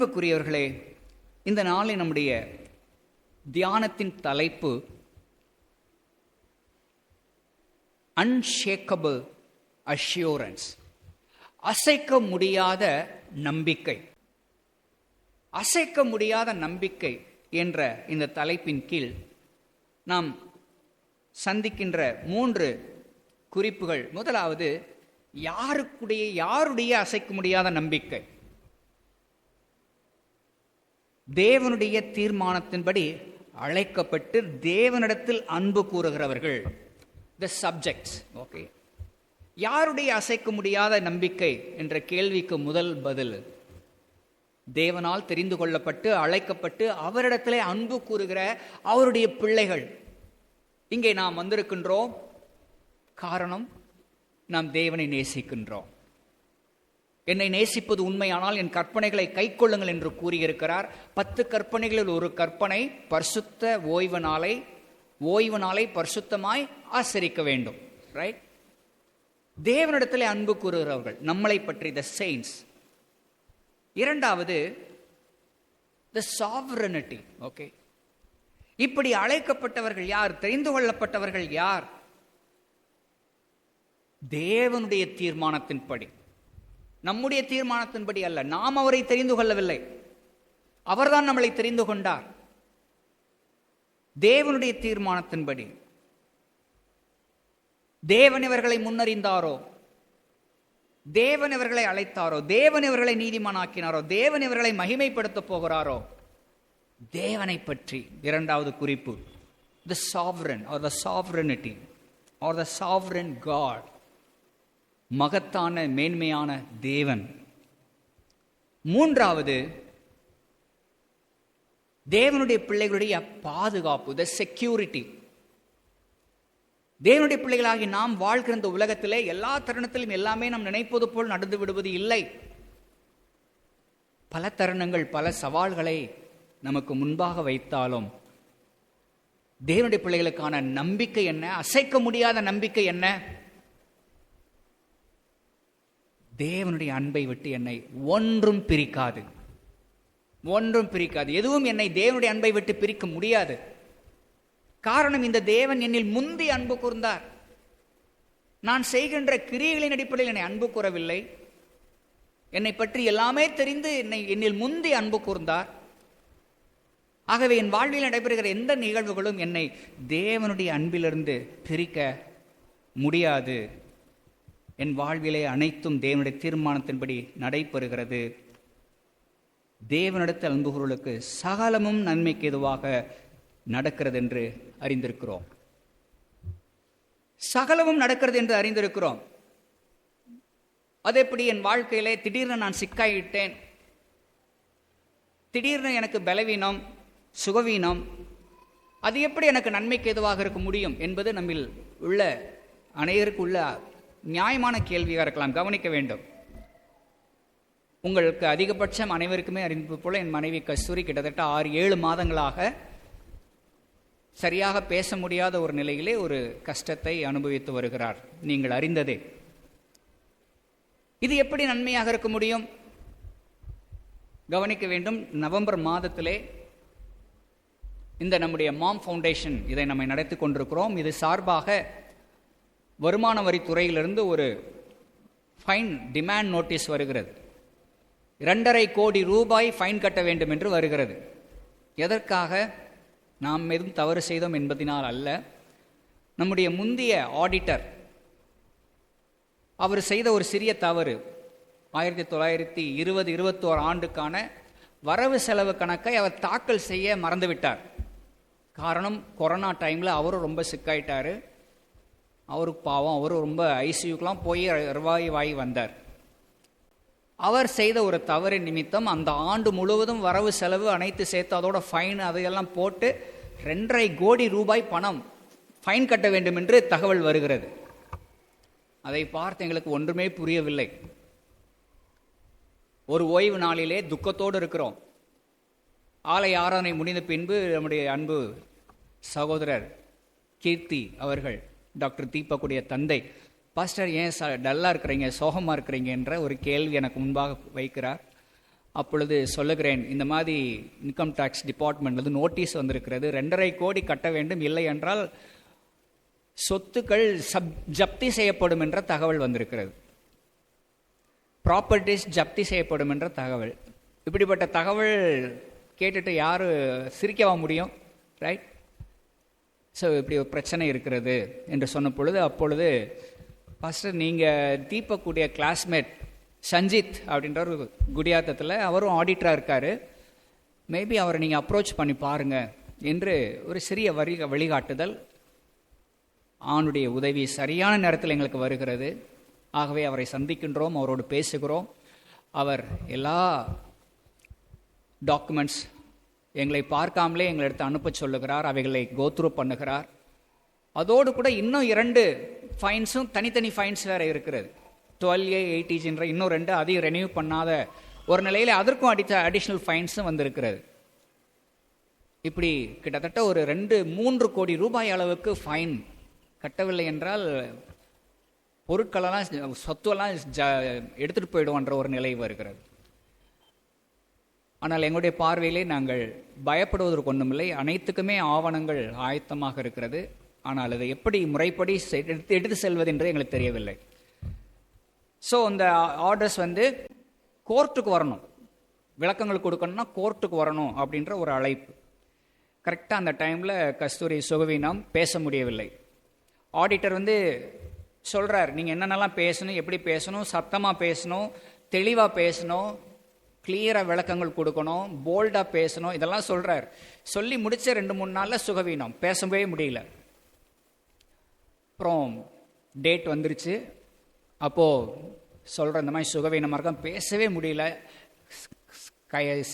அன்புக்குரியவர்களே, இந்த நாளில் நம்முடைய தியானத்தின் தலைப்பு அன்ஷேக்கபிள் அஷ்யூரன்ஸ், அசைக்க முடியாத நம்பிக்கை. அசைக்க முடியாத நம்பிக்கை என்ற இந்த தலைப்பின் கீழ் நாம் சந்திக்கின்ற 3 குறிப்புகள். முதலாவது, யாருடைய அசைக்க முடியாத நம்பிக்கை? தேவனுடைய தீர்மானத்தின்படி அழைக்கப்பட்டு தேவனிடத்தில் அன்பு கூறுகிறவர்கள், த சப்ஜெக்ட்ஸ். ஓகே, யாருடைய அசைக்க முடியாத நம்பிக்கை என்ற கேள்விக்கு முதல் பதில், தேவனால் தெரிந்து கொள்ளப்பட்டு அழைக்கப்பட்டு அவரிடத்திலே அன்பு கூறுகிற அவருடைய பிள்ளைகள். இங்கே நாம் வந்திருக்கின்றோம். காரணம், நாம் தேவனை நேசிக்கின்றோம். என்னை நேசிப்பது உண்மையானால் என் கற்பனைகளை கைக்கொள்ளுங்கள் என்று கூறியிருக்கிறார். 10 கற்பனைகளில் ஒரு கற்பனை, பரிசுத்த ஓய்வு நாளை பரிசுத்தமாய் ஆசரிக்க வேண்டும். ரைட்? தேவனிடத்திலே அன்பு கூறுகிறவர்கள், நம்மளை பற்றி, த செயின்ட்ஸ். இரண்டாவது, த சாவரனிட்டி. ஓகே, இப்படி அழைக்கப்பட்டவர்கள் யார்? தெரிந்து கொள்ளப்பட்டவர்கள் யார்? தேவனுடைய தீர்மானத்தின்படி, நம்முடைய தீர்மானத்தின்படி அல்ல. நாம் அவரை தெரிந்து கொள்ளவில்லை, அவர்தான் நம்மளை தெரிந்து கொண்டார். தேவனுடைய தீர்மானத்தின்படி தேவன் இவர்களை முன்னறிந்தாரோ, தேவன் இவர்களை அழைத்தாரோ, தேவன் இவர்களை நீதிமானாக்கினாரோ, தேவன் இவர்களை மகிமைப்படுத்த போகிறாரோ, தேவனை பற்றி. இரண்டாவது குறிப்பு, தி சாவரன் ஆர் தி சாவரனிட்டி ஆர் தி சாவரன் காட், மகத்தான மேன்மையான தேவன். மூன்றாவது, தேவனுடைய பிள்ளைகளுடைய பாதுகாப்பு, தி செக்யூரிட்டி. தேவனுடைய பிள்ளைகளாகி நாம் வாழ்கிற இந்த உலகத்திலே எல்லா தருணத்திலும் எல்லாமே நாம் நினைப்பது போல் நடந்து விடுவது இல்லை. பல தருணங்கள், பல சவால்களை நமக்கு முன்பாக வைத்தாலும் தேவனுடைய பிள்ளைகளுக்கான நம்பிக்கை என்ன? அசைக்க முடியாத நம்பிக்கை என்ன? தேவனுடைய அன்பை விட்டு என்னை ஒன்றும் பிரிக்காது. எதுவும் என்னை தேவனுடைய அன்பை விட்டு பிரிக்க முடியாது. காரணம், இந்த தேவன் என்னில் முந்தி அன்பு கூர்ந்தார். நான் செய்கின்ற கிரியைகளின் அடிப்படையில் என்னை அன்பு கூறவில்லை. என்னை பற்றி எல்லாமே தெரிந்து என்னில் முந்தி அன்பு கூர்ந்தார். ஆகவே என் வாழ்வில் நடைபெறுகிற எந்த நிகழ்வுகளும் என்னை தேவனுடைய அன்பிலிருந்து பிரிக்க முடியாது. என் வாழ்விலே அனைத்தும் தேவனுடைய தீர்மானத்தின்படி நடைபெறுகிறது. தேவனிடத்தில் அன்பு கூறுவதற்கு சகலமும் நன்மைக்கு எதுவாக நடக்கிறது என்று அறிந்திருக்கிறோம். சகலமும் நடக்கிறது என்று அறிந்திருக்கிறோம். அதேபடி என் வாழ்க்கையிலே திடீர்னு நான் சிக்காயிட்டேன், திடீர்னு எனக்கு பலவீனம், சுகவீனம், அது எப்படி எனக்கு நன்மைக்கு எதுவாக இருக்க முடியும் என்பது நம்மில் உள்ள அனைவருக்கு உள்ள நியாயமான கேள்வியாக இருக்கலாம். கவனிக்க வேண்டும். உங்களுக்கு அதிகபட்சம் அனைவருக்குமே அறிந்தது போல என் மனைவி கஸ்தூரி கிட்டத்தட்ட 6-7 மாதங்களாக சரியாக பேச முடியாத ஒரு நிலையிலே ஒரு கஷ்டத்தை அனுபவித்து வருகிறார். நீங்கள் அறிந்ததே. இது எப்படி நன்மையாக இருக்க முடியும்? கவனிக்க வேண்டும். நவம்பர் மாதத்திலே இந்த நம்முடைய மாம் ஃபவுண்டேஷன் இதை நம்ம நடத்தி கொண்டிருக்கிறோம். இது சார்பாக வருமான வரித்துறையிலிருந்து ஒரு ஃபைன் டிமாண்ட் நோட்டீஸ் வருகிறது. 2.5 கோடி ரூபாய் ஃபைன் கட்ட வேண்டும் என்று வருகிறது. எதற்காக? நாம் எதுவும் தவறு செய்தோம் என்பதனால் அல்ல. நம்முடைய முந்தைய ஆடிட்டர் அவர் செய்த ஒரு சிறிய தவறு. 1920-21 ஆண்டுக்கான வரவு செலவு கணக்கை அவர் தாக்கல் செய்ய மறந்துவிட்டார். காரணம், கொரோனா டைமில் அவரும் ரொம்ப சிக்காயிட்டார். அவருக்கு பாவம், அவரும் ரொம்ப ஐசியூக்கெலாம் போய் வாய் வந்தார். அவர் செய்த ஒரு தவறின் நிமித்தம் அந்த ஆண்டு முழுவதும் வரவு செலவு அனைத்து சேர்த்து அதோட ஃபைன் அதையெல்லாம் போட்டு 2.5 கோடி ரூபாய் பணம் ஃபைன் கட்ட வேண்டும் என்று தகவல் வருகிறது. அதை பார்த்து எங்களுக்கு ஒன்றுமே புரியவில்லை. ஒரு ஓய்வு நாளிலே துக்கத்தோடு இருக்கிறோம். ஆலய ஆராதனை முடிந்த பின்பு நம்முடைய அன்பு சகோதரர் கீர்த்தி அவர்கள், டாக்டர் தீபக்குடைய தந்தை, பாஸ்டர் ஏன் டல்லாக இருக்கிறீங்க, சோகமாக இருக்கிறீங்க என்ற ஒரு கேள்வி எனக்கு முன்பாக வைக்கிறார். அப்பொழுது சொல்லுகிறேன், இந்த மாதிரி இன்கம் டேக்ஸ் டிபார்ட்மெண்ட்லேருந்து நோட்டீஸ் வந்திருக்கிறது, 2.5 கோடி கட்ட வேண்டும், இல்லை என்றால் சொத்துக்கள் ஜப்தி செய்யப்படும் என்ற தகவல் வந்திருக்கிறது, ப்ராப்பர்ட்டிஸ் ஜப்தி செய்யப்படும் என்ற தகவல். இப்படிப்பட்ட தகவல் கேட்டுட்டு யார் சிரிக்கவா முடியும், ரைட்? ஸோ இப்படி ஒரு பிரச்சனை இருக்கிறது என்று சொன்ன பொழுது, அப்பொழுது ஃபஸ்ட்டு நீங்கள் தீபக்குடைய கிளாஸ்மேட் சஞ்சித் அப்படின்ற ஒரு குடியாத்தத்தில், அவரும் ஆடிட்டராக இருக்கார், மேபி அவரை நீங்கள் அப்ரோச் பண்ணி பாருங்கள் என்று ஒரு சிறிய வழிகாட்டுதல். அவனுடைய உதவி சரியான நேரத்தில் எங்களுக்கு வருகிறது. ஆகவே அவரை சந்திக்கின்றோம், அவரோடு பேசுகிறோம். அவர் எல்லா டாக்குமெண்ட்ஸ் எங்களை பார்க்காமலே எங்களை எடுத்து அனுப்ப சொல்லுகிறார், அவைகளை கோத்ரூ பண்ணுகிறார். அதோடு கூட இன்னும் 2 ஃபைன்ஸும் தனித்தனி ஃபைன்ஸ் வேறு இருக்கிறது. 12A 80Gன்ற இன்னும் 2 அதையும் ரெனியூ பண்ணாத ஒரு நிலையில் அதற்கும் அடிஷ்னல் ஃபைன்ஸும் வந்திருக்கிறது. இப்படி கிட்டத்தட்ட ஒரு 2-3 கோடி ரூபாய் அளவுக்கு ஃபைன் கட்டவில்லை என்றால் பொருட்களெல்லாம் சொத்துவெல்லாம் எடுத்துகிட்டு போயிடுவோன்ற ஒரு நிலை வருகிறது. ஆனால் எங்களுடைய பார்வையிலே நாங்கள் பயப்படுவதற்கு ஒன்றுமில்லை, அனைத்துக்குமே ஆவணங்கள் ஆயத்தமாக இருக்கிறது. ஆனால் அதை எப்படி முறைப்படி எடுத்து செல்வது என்று எங்களுக்கு தெரியவில்லை. ஸோ இந்த ஆர்டர்ஸ் கோர்ட்டுக்கு வரணும், விளக்கங்கள் கொடுக்கணும்னா கோர்ட்டுக்கு வரணும் அப்படின்ற ஒரு அழைப்பு. கரெக்டாக அந்த டைமில் கஸ்தூரி சுகவீனம் பேச முடியவில்லை. ஆடிட்டர் சொல்கிறார், நீங்கள் என்னென்னலாம் பேசணும், எப்படி பேசணும், சத்தமாக பேசணும், தெளிவாக பேசணும், கிளியராக விளக்கங்கள் கொடுக்கணும், போல்டாக பேசணும், இதெல்லாம் சொல்கிறார். சொல்லி முடிச்ச 2-3 நாளில் சுகவீனம், பேசவே முடியல. அப்புறம் டேட் வந்துருச்சு. அப்போது சொல்கிற இந்த மாதிரி சுகவீனமாக இருக்க, பேசவே முடியல,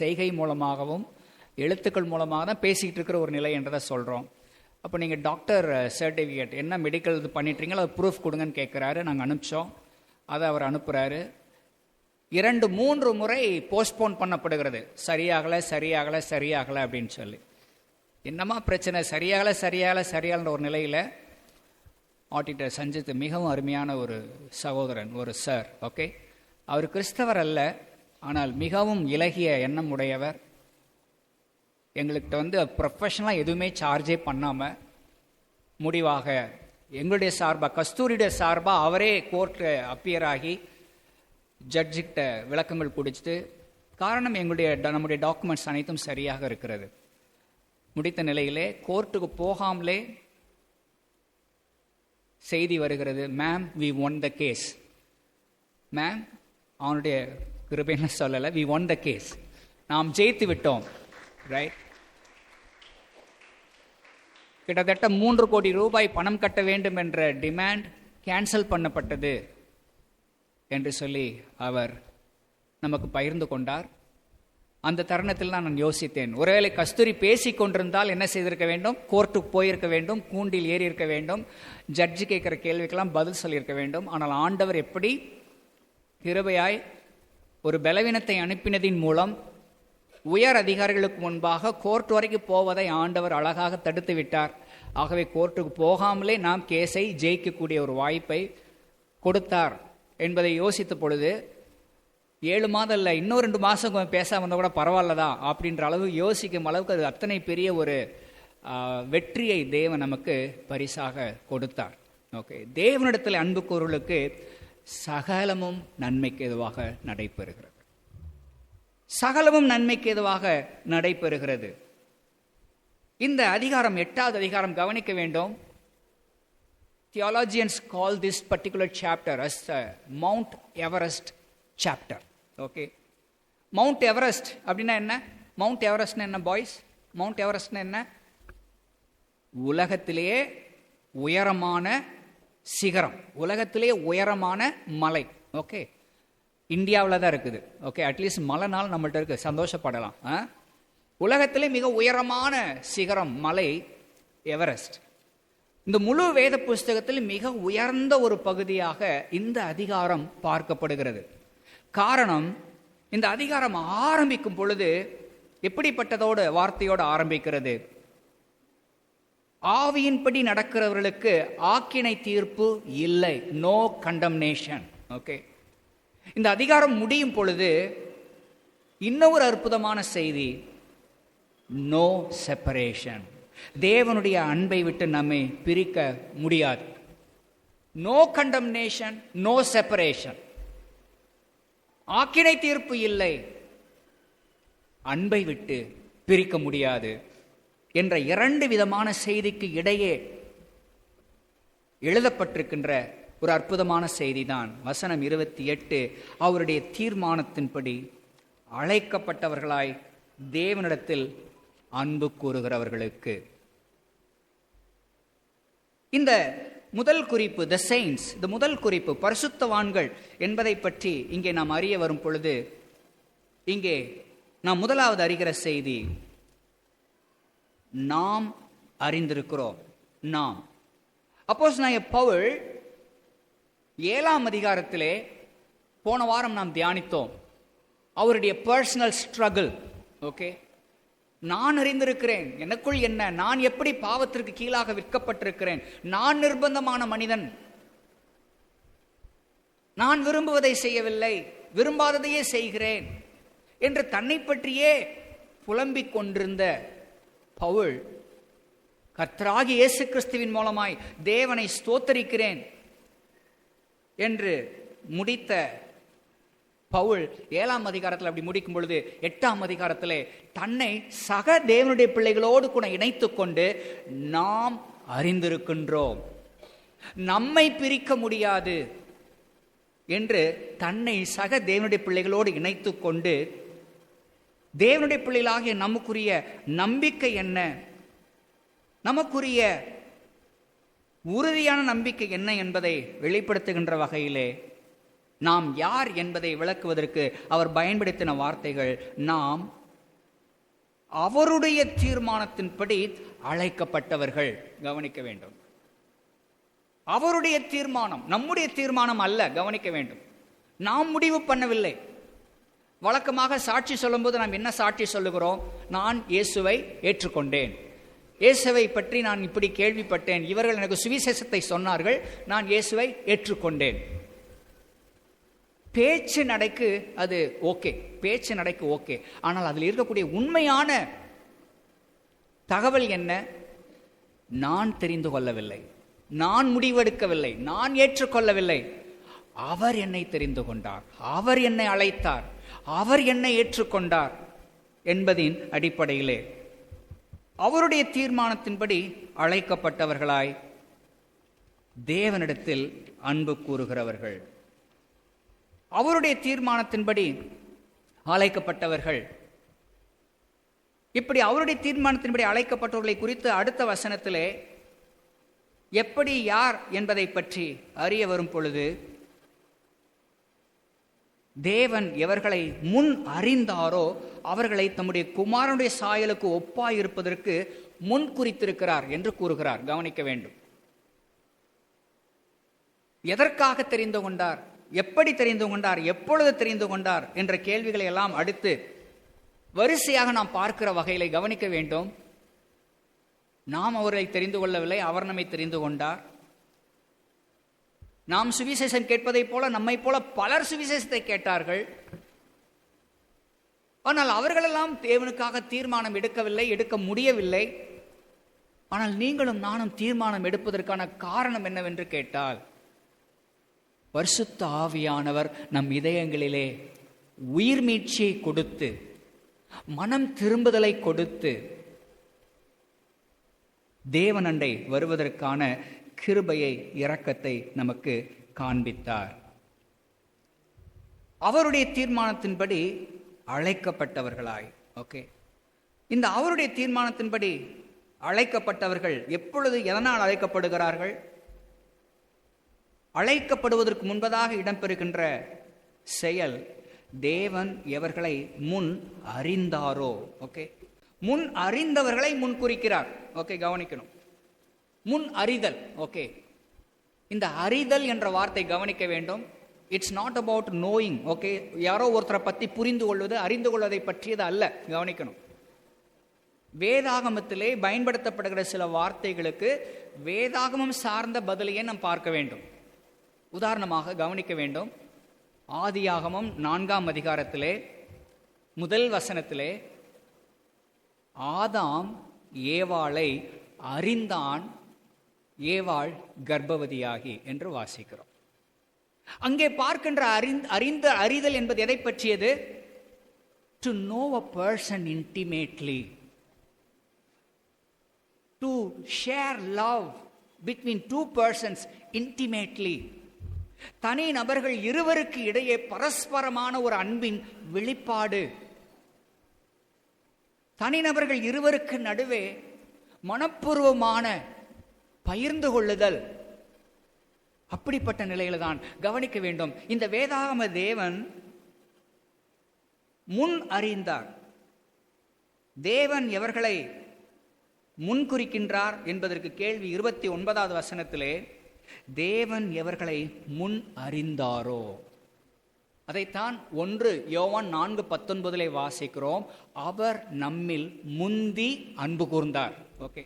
செய்கை மூலமாகவும் எழுத்துக்கள் மூலமாக தான் பேசிக்கிட்டு இருக்கிற ஒரு நிலை என்றதை சொல்கிறோம். அப்போ நீங்கள் டாக்டர் சர்டிஃபிகேட் என்ன மெடிக்கல் இது பண்ணிட்டுறீங்களோ அது ப்ரூஃப் கொடுங்கன்னு கேட்குறாரு. நாங்கள் அனுப்பிச்சோம், அதை அவர் அனுப்புகிறாரு. 2-3 முறை போஸ்ட்போன் பண்ணப்படுகிறது, சரியாகலை சரியாகலை சரியாகலை அப்படின்னு சொல்லி. என்னமா பிரச்சனை, சரியாகலை ஒரு நிலையில் ஆடிட்டர் சஞ்சித் மிகவும் அருமையான ஒரு சகோதரன், ஒரு சார், ஓகே, அவர் கிறிஸ்தவர் அல்ல, ஆனால் மிகவும் இலகிய எண்ணம் உடையவர். எங்கள்கிட்ட ப்ரொஃபஷனலாக எதுவுமே சார்ஜே பண்ணாமல் முடிவாக எங்களுடைய சார்பாக, கஸ்தூரியுடைய சார்பாக அவரே கோர்ட்டில் அப்பியர் ஆகி ஜட்ஜிக்கிட்ட விளக்கங்கள் குடிச்சிட்டு, காரணம் நம்முடைய டாக்குமெண்ட்ஸ் அனைத்தும் சரியாக இருக்கிறது. முடித்த நிலையிலே கோர்ட்டுக்கு போகாமலே செய்தி வருகிறது, ma'am we won the case. Ma'am, அவனுடைய கிருபைன்னு சொல்லலை, வி ஒன் த கேஸ், நாம் ஜெயித்து விட்டோம், ரைட்? கிட்டத்தட்ட 3 கோடி ரூபாய் பணம் கட்ட வேண்டும் என்ற டிமாண்ட் கேன்சல் பண்ணப்பட்டது என்று சொல்லி அவர் நமக்கு பகிர்ந்து கொண்டார். அந்த தருணத்தில் நான் யோசித்தேன், ஒருவேளை கஸ்தூரி பேசி கொண்டிருந்தால் என்ன செய்திருக்க வேண்டும், கோர்ட்டுக்கு போயிருக்க வேண்டும், கூண்டில் ஏறி இருக்க வேண்டும், ஜட்ஜி கேட்குற கேள்விக்கெல்லாம் பதில் சொல்லியிருக்க வேண்டும். ஆனால் ஆண்டவர் எப்படி கிருபையாய் ஒரு பலவீனத்தை அனுப்பினதின் மூலம் உயர் அதிகாரிகளுக்கு முன்பாக கோர்ட் வரைக்கும் போவதை ஆண்டவர் அழகாக தடுத்து விட்டார். ஆகவே கோர்ட்டுக்கு போகாமலே நாம் கேஸை ஜெயிக்கக்கூடிய ஒரு வாய்ப்பை கொடுத்தார் என்பதை யோசித்த பொழுது, 7 மாதம் இல்லை, இன்னும் 2 மாதம் பேசாமல் வந்தால் கூட பரவாயில்லதான் அப்படின்ற அளவு யோசிக்கும் அளவுக்கு அது அத்தனை பெரிய ஒரு வெற்றியை தேவன் நமக்கு பரிசாக கொடுத்தார். ஓகே, தேவனிடத்தில் அன்பு கூறுவர்களுக்கு சகலமும் நன்மைக்கு எதுவாக நடைபெறுகிறது, சகலமும் நன்மைக்கு எதுவாக நடைபெறுகிறது. இந்த அதிகாரம் 8வது அதிகாரம் கவனிக்க வேண்டும். Theologians call this particular chapter as the Mount Everest chapter. Okay, Mount Everest அப்படின்னா என்ன? Mount Everest என்ன பாய்ஸ்? Mount Everest என்ன? உலகத்திலேயே உயரமான சிகரம், உலகத்திலேயே உயரமான மலை. ஓகே, இந்தியாவில் தான் இருக்குது. ஓகே, அட்லீஸ்ட் மலை நாள் நம்மள்ட்ட இருக்கு, சந்தோஷப்படலாம். உலகத்திலே மிக உயரமான சிகரம் மலை எவரெஸ்ட். இந்த முழு வேத புஸ்தகத்தில் மிக உயர்ந்த ஒரு பகுதியாக இந்த அதிகாரம் பார்க்கப்படுகிறது. காரணம், இந்த அதிகாரம் ஆரம்பிக்கும் பொழுது எப்படிப்பட்டதோடு வார்த்தையோடு ஆரம்பிக்கிறது? ஆவியின்படி நடக்கிறவர்களுக்கு ஆக்கினை தீர்ப்பு இல்லை, நோ கண்டம்னேஷன். ஓகே, இந்த அதிகாரம் முடியும் பொழுது இன்னொரு அற்புதமான செய்தி, நோ செப்பரேஷன். தேவனுடைய அன்பை விட்டு நம்மை பிரிக்க முடியாது. No condemnation, no separation. ஆக்கினை தீர்ப்பு இல்லை, அன்பை விட்டு பிரிக்க முடியாது என்ற இரண்டு விதமான செய்திக்கு இடையே எழுதப்பட்டிருக்கின்ற ஒரு அற்புதமான செய்திதான் வசனம் 28. அவருடைய தீர்மானத்தின்படி அழைக்கப்பட்டவர்களாய் தேவனிடத்தில் அன்பு கூறுகிறவர்களுக்கு. இந்த முதல் குறிப்பு, த செயின்ட்ஸ், இந்த முதல் குறிப்பு பரிசுத்தவான்கள் என்பதை பற்றி இங்கே நாம் அறிய வரும் பொழுது, இங்கே நாம் முதலாவது அறிகிற செய்தி, நாம் அறிந்திருக்கிறோம். நாம் அப்போஸ்தலனாகிய பவுல் 7ஆம் அதிகாரத்திலே போன வாரம் நாம் தியானித்தோம் அவருடைய பர்சனல் ஸ்ட்ரகிள். ஓகே, நான் அறிந்திருக்கிறேன் எனக்குள் என்ன, நான் எப்படி பாவத்திற்கு கீழாக விற்கப்பட்டிருக்கிறேன், நான் நிர்பந்தமான மனிதன், நான் விரும்புவதை செய்யவில்லை, விரும்பாததையே செய்கிறேன் என்று தன்னை பற்றியே புலம்பிக் கொண்டிருந்த பவுல், கர்த்தராகிய இயேசு கிறிஸ்துவின் மூலமாய் தேவனை ஸ்தோத்தரிக்கிறேன் என்று முடித்த பவுல் 7ஆம் அதிகாரத்தில் அப்படி முடிக்கும் பொழுது 8ஆம் அதிகாரத்திலே தன்னை சக தேவனுடைய பிள்ளைகளோடு கூட இணைத்துக் கொண்டு, நாம் அறிந்திருக்கின்றோம், நம்மை பிரிக்க முடியாது என்று தன்னை சக தேவனுடைய பிள்ளைகளோடு இணைத்துக் கொண்டு, தேவனுடைய பிள்ளைகளாகிய நமக்குரிய நம்பிக்கை என்ன, நமக்குரிய உறுதியான நம்பிக்கை என்ன என்பதை வெளிப்படுத்துகின்ற வகையிலே நாம் யார் என்பதை விளக்குவதற்கு அவர் பயன்படுத்தின வார்த்தைகள், நாம் அவருடைய தீர்மானத்தின்படி அழைக்கப்பட்டவர்கள். கவனிக்க வேண்டும், அவருடைய தீர்மானம், நம்முடைய தீர்மானம் அல்ல. கவனிக்க வேண்டும், நாம் முடிவு பண்ணவில்லை. வழக்கமாக சாட்சி சொல்லும்போது நாம் என்ன சாட்சி சொல்லுகிறோம்? நான் இயேசுவை ஏற்றுக்கொண்டேன், இயேசுவை பற்றி நான் இப்படி கேள்விப்பட்டேன், இவர்கள் எனக்கு சுவிசேஷத்தை சொன்னார்கள், நான் இயேசுவை ஏற்றுக்கொண்டேன். பேச்சு நடைக்கு அது ஓகே, பேச்சு நடைக்கு ஓகே. ஆனால் அதில் இருக்கக்கூடிய உண்மையான தகவல் என்ன? நான் தெரிந்து கொள்ளவில்லை, நான் முடிவெடுக்கவில்லை, நான் ஏற்றுக்கொள்ளவில்லை. அவர் என்னை தெரிந்து கொண்டார், அவர் என்னை அழைத்தார், அவர் என்னை ஏற்றுக்கொண்டார் என்பதின் அடிப்படையிலே அவருடைய தீர்மானத்தின்படி அழைக்கப்பட்டவர்களாய் தேவனிடத்தில் அன்பு கூறுகிறவர்கள். அவருடைய தீர்மானத்தின்படி அழைக்கப்பட்டவர்கள். இப்படி அவருடைய தீர்மானத்தின்படி அழைக்கப்பட்டவர்களை குறித்து அடுத்த வசனத்திலே எப்படி யார் என்பதை பற்றி அறிய வரும் பொழுது, தேவன் எவர்களை முன் அறிந்தாரோ அவர்களை தம்முடைய குமாரனுடைய சாயலுக்கு ஒப்பாயிருப்பதற்கு முன் குறித்திருக்கிறார் என்று கூறுகிறார். கவனிக்க வேண்டும், எதற்காக தெரிந்து கொண்டார், எப்படி தெரிந்து கொண்டார், எப்பொழுது தெரிந்து கொண்டார் என்ற கேள்விகளை எல்லாம் அடுத்து வரிசையாக நாம் பார்க்கிற வகையிலே கவனிக்க வேண்டும். நாம் அவரை தெரிந்து கொள்ளவில்லை, அவர் நம்மை தெரிந்து கொண்டார். நாம் சுவிசேஷம் கேட்பதை போல நம்மை போல பலர் சுவிசேஷத்தை கேட்டார்கள். ஆனால் அவர்களெல்லாம் தேவனுக்காக தீர்மானம் எடுக்கவில்லை, எடுக்க முடியவில்லை. ஆனால் நீங்களும் நானும் தீர்மானம் எடுப்பதற்கான காரணம் என்னவென்று கேட்டால், பரிசுத்த ஆவியானவர் நம் இதயங்களிலே உயிர் மீட்சியை கொடுத்து, மனம் திரும்புதலை கொடுத்து, தேவனண்டை வருவதற்கான கிருபையை, இரக்கத்தை நமக்கு காண்பித்தார். அவருடைய தீர்மானத்தின்படி அழைக்கப்பட்டவர்களாய். ஓகே, இந்த அவருடைய தீர்மானத்தின்படி அழைக்கப்பட்டவர்கள் எப்பொழுது, எதனால் அழைக்கப்படுகிறார்கள்? அழைக்கப்படுவதற்கு முன்பதாக இடம்பெறுகின்ற செயல், தேவன் எவர்களை முன் அறிந்தாரோ. ஓகே, முன் அறிந்தவர்களை முன் குறிக்கிறார். ஓகே, கவனிக்கணும், முன் அறிதல். ஓகே, இந்த அறிதல் என்ற வார்த்தை கவனிக்க வேண்டும். It's not about knowing. Okay, யாரோ ஒருத்தரை பற்றி புரிந்து கொள்வது, அறிந்து கொள்வதை பற்றியது அல்ல. கவனிக்கணும், வேதாகமத்திலே பயன்படுத்தப்படுகிற சில வார்த்தைகளுக்கு வேதாகமம் சார்ந்த பதிலையே நாம் பார்க்க வேண்டும். உதாரணமாக கவனிக்க வேண்டும், ஆதியாகமம் 4ஆம் அதிகாரத்திலே முதல் வசனத்திலே ஆதாம் ஏவாளை அறிந்தான், ஏவாள் கர்ப்பவதியாகி என்று வாசிக்கிறோம். அங்கே பார்க்கின்ற அறிதல் என்பது எதை பற்றியது? To know a person intimately, to share love between two persons intimately. தனி நபர்கள் இருவருக்கு இடையே பரஸ்பரமான ஒரு அன்பின் வெளிப்பாடு. தனிநபர்கள் இருவருக்கு நடுவே மனப்பூர்வமான பகிர்ந்து கொள்ளுதல். அப்படிப்பட்ட நிலையில தான் கவனிக்க வேண்டும். இந்த வேதாகம தேவன் முன் அறிந்தார். தேவன் எவர்களை முன்குறிக்கின்றார் என்பதற்கு கேள்வி 29வது வசனத்திலே தேவன் எவர்களை முன் அறிந்தாரோ அதைத்தான் 1 யோவான் 4:19 வாசிக்கிறோம். அவர் நம்மில் முந்தி அன்பு கூர்ந்தார். ஓகே,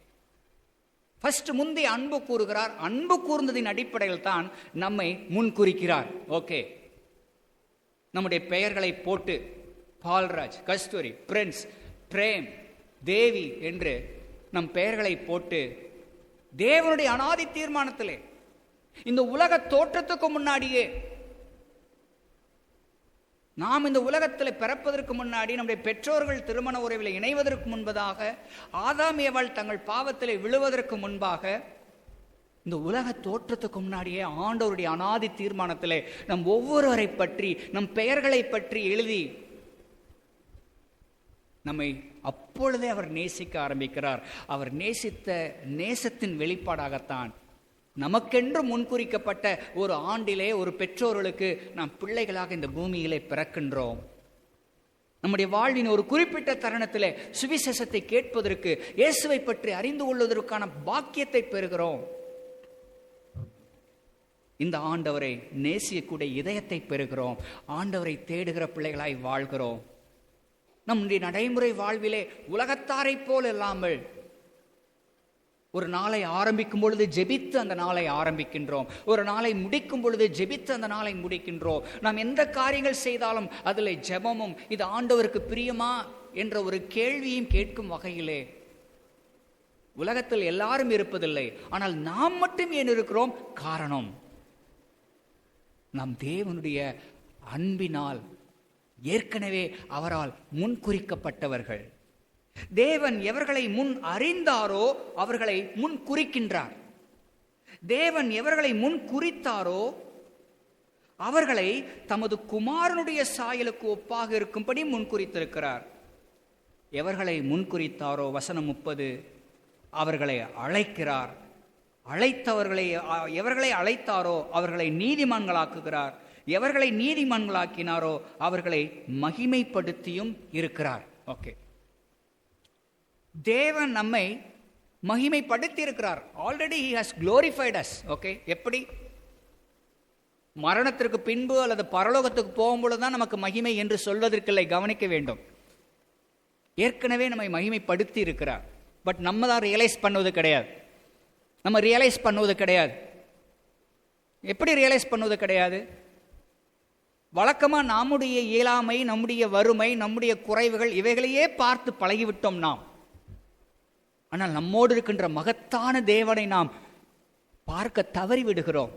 ஃபர்ஸ்ட் முந்தி அன்பு கூறுகிறார். அன்பு கூர்ந்ததின் அடிப்படையில் தான் நம்மை முன்குறிக்கிறார். ஓகே, நம்முடைய பெயர்களை போட்டு பால்ராஜ், கஸ்தூரி, பிரின்ஸ், பிரேம், தேவி என்று நம் பெயர்களை போட்டு தேவனுடைய அனாதி தீர்மானத்திலே இந்த உலக தோற்றத்துக்கு முன்னாடியே, நாம் இந்த உலகத்தில் பிறப்பதற்கு முன்னாடி, நம்முடைய பெற்றோர்கள் திருமண உறவில் இணைவதற்கு முன்பதாக, ஆதாம் ஏவாள் தங்கள் பாவத்திலே விழுவதற்கு முன்பாக, இந்த உலக தோற்றத்துக்கு முன்னாடியே ஆண்டவருடைய அனாதி தீர்மானத்திலே நம் ஒவ்வொருவரை பற்றி, நம் பெயர்களை பற்றி எழுதி நம்மை அப்பொழுதே அவர் நேசிக்க ஆரம்பிக்கிறார். அவர் நேசித்த நேசத்தின் வெளிப்பாடாகத்தான் நமக்கென்று முன்குறிக்கப்பட்ட ஒரு ஆண்டிலே ஒரு பெற்றோர்களுக்கு நாம் பிள்ளைகளாக இந்த பூமியிலே பிறக்கின்றோம். நம்முடைய வாழ்வின் ஒரு குறிப்பிட்ட தருணத்திலே சுவிசேஷத்தை கேட்பதற்கு, இயேசுவை பற்றி அறிந்து கொள்வதற்கான பாக்கியத்தை பெறுகிறோம். இந்த ஆண்டவரை நேசிக்கக்கூடிய இதயத்தை பெறுகிறோம். ஆண்டவரை தேடுகிற பிள்ளைகளாய் வாழ்கிறோம். நம்முடைய நடைமுறை வாழ்விலே உலகத்தாரை போல் இல்லாமல் ஒரு நாளை ஆரம்பிக்கும் பொழுது ஜெபித்து அந்த நாளை ஆரம்பிக்கின்றோம். ஒரு நாளை முடிக்கும் பொழுது ஜெபித்து அந்த நாளை முடிக்கின்றோம். நாம் எந்த காரியங்கள் செய்தாலும் அதில் ஜெபமும், இது ஆண்டவருக்கு பிரியமா என்ற ஒரு கேள்வியும் கேட்கும் வகையிலே. உலகத்தில் எல்லாரும் இருப்பதில்லை, ஆனால் நாம் மட்டும் ஏன் இருக்கிறோம்? காரணம், நாம் தேவனுடைய அன்பினால் ஏற்கனவே அவரால் முன்குறிக்கப்பட்டவர்கள். தேவன் எவர்களை முன் அறிந்தாரோ அவர்களை முன் குறிக்கின்றார். தேவன் எவர்களை முன் குறித்தாரோ அவர்களை தமது குமாரனுடைய சாயலுக்கு ஒப்பாக இருக்கும்படி முன்குறித்திருக்கிறார். எவர்களை முன்குறித்தாரோ, வசனம் 30, அவர்களை அழைக்கிறார். அழைத்தவர்களை, எவர்களை அழைத்தாரோ அவர்களை நீதிமான்களாக்குகிறார். எவர்களை நீதிமான்களாக்கினாரோ அவர்களை மகிமைப்படுத்தியும் இருக்கிறார். ஓகே, தேவன் நம்மை மகிமைப்படுத்தி இருக்கிறார். Already he has glorified us. Okay, எப்படி? மரணத்திற்கு பின்பு அல்லது பரலோகத்துக்கு போகும்பொழுது தான் நமக்கு மகிமை என்று சொல்வதற்கில்லை, கவனிக்க வேண்டும். ஏற்கனவே நம்மை மகிமைப்படுத்தி இருக்கிறார். பட் நம்ம தான் ரியலைஸ் பண்ணுவது கிடையாது. நம்ம ரியலைஸ் பண்ணுவது கிடையாது. எப்படி ரியலைஸ் பண்ணுவது கிடையாது? வழக்கமாக நம்முடைய இயலாமை, நம்முடைய வறுமை, நம்முடைய குறைவுகள் இவைகளையே பார்த்து பழகிவிட்டோம் நாம். ஆனால் நம்மோடு இருக்கின்ற மகத்தான தேவனை நாம் பார்க்க தவறி விடுகிறோம்.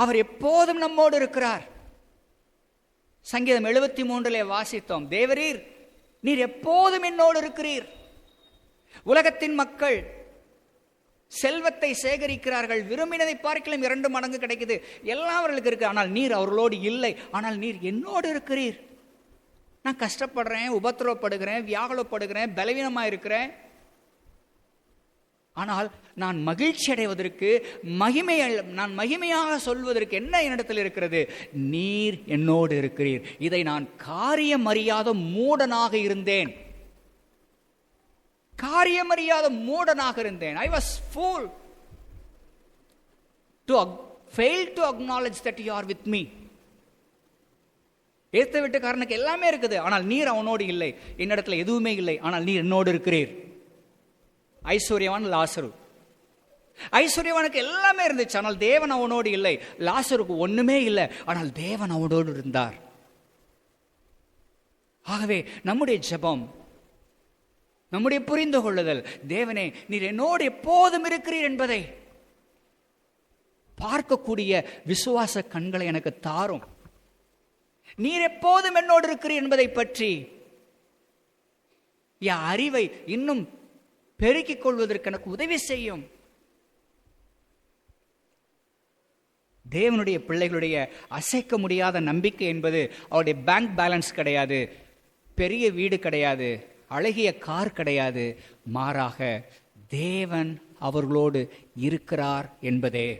அவர் எப்போதும் நம்மோடு இருக்கிறார். சங்கீதம் 73 வாசித்தோம், தேவரீர் நீர் எப்போதும் என்னோடு இருக்கிறீர். உலகத்தின் மக்கள் செல்வத்தை சேகரிக்கிறார்கள், விரும்பினதை பார்க்கலாம் 2 மடங்கு கிடைக்குது, எல்லாம் அவர்களுக்கு இருக்கு. ஆனால் நீர் அவர்களோடு இல்லை. ஆனால் நீர் என்னோடு இருக்கிறீர். நான் கஷ்டப்படுறேன், உபத்திரவப்படுகிறேன், வியாகுலப்படுகிறேன், பலவீனமாக இருக்கிறேன். ஆனால் நான் மகிழ்ச்சி அடைவதற்கு, நான் மகிமையாக சொல்வதற்கு என்ன என்னிடத்தில் இருக்கிறது? நீர் என்னோடு இருக்கிறீர். இதை நான் காரியம் அறியாத மூடனாக இருந்தேன். காரியமறியாத மூடனாக இருந்தேன். I was fool to fail to acknowledge that you are with me. ஏத்த வீட்டுக்காரனுக்கு எல்லாமே இருக்குது, ஆனால் நீர் அவனோடு இல்லை. என்னிடத்துல எதுவுமே இல்லை, ஆனால் நீர் என்னோடு இருக்கிறீர். ஐஸ்வர்யவான் லாசரு, ஐஸ்வர்யவானுக்கு எல்லாமே இருந்துச்சு, ஆனால் தேவன் அவனோடு இல்லை. லாசருக்கு ஒண்ணுமே இல்லை, ஆனால் தேவன் அவனோடு இருந்தார். ஆகவே நம்முடைய ஜெபம், நம்முடைய புரிந்து கொள்ளுதல், தேவனே நீர் என்னோடு எப்போதும் இருக்கிறீர் என்பதை பார்க்கக்கூடிய விசுவாச கண்களை எனக்கு தாரும். நீர் எப்போதும் என்னோடு இருக்கிறீர் என்பதை பற்றி என் அறிவை இன்னும் பெருக்கிக் கொள்வதற்கு எனக்கு உதவி செய்யும். தேவனுடைய பிள்ளைகளுடைய அசைக்க முடியாத நம்பிக்கை என்பது அவருடைய பேங்க் பேலன்ஸ் கிடையாது, பெரிய வீடு கிடையாது, அழகிய கார் கிடையாது. மாறாக தேவன் அவர்களோடு இருக்கிறார் என்பதே.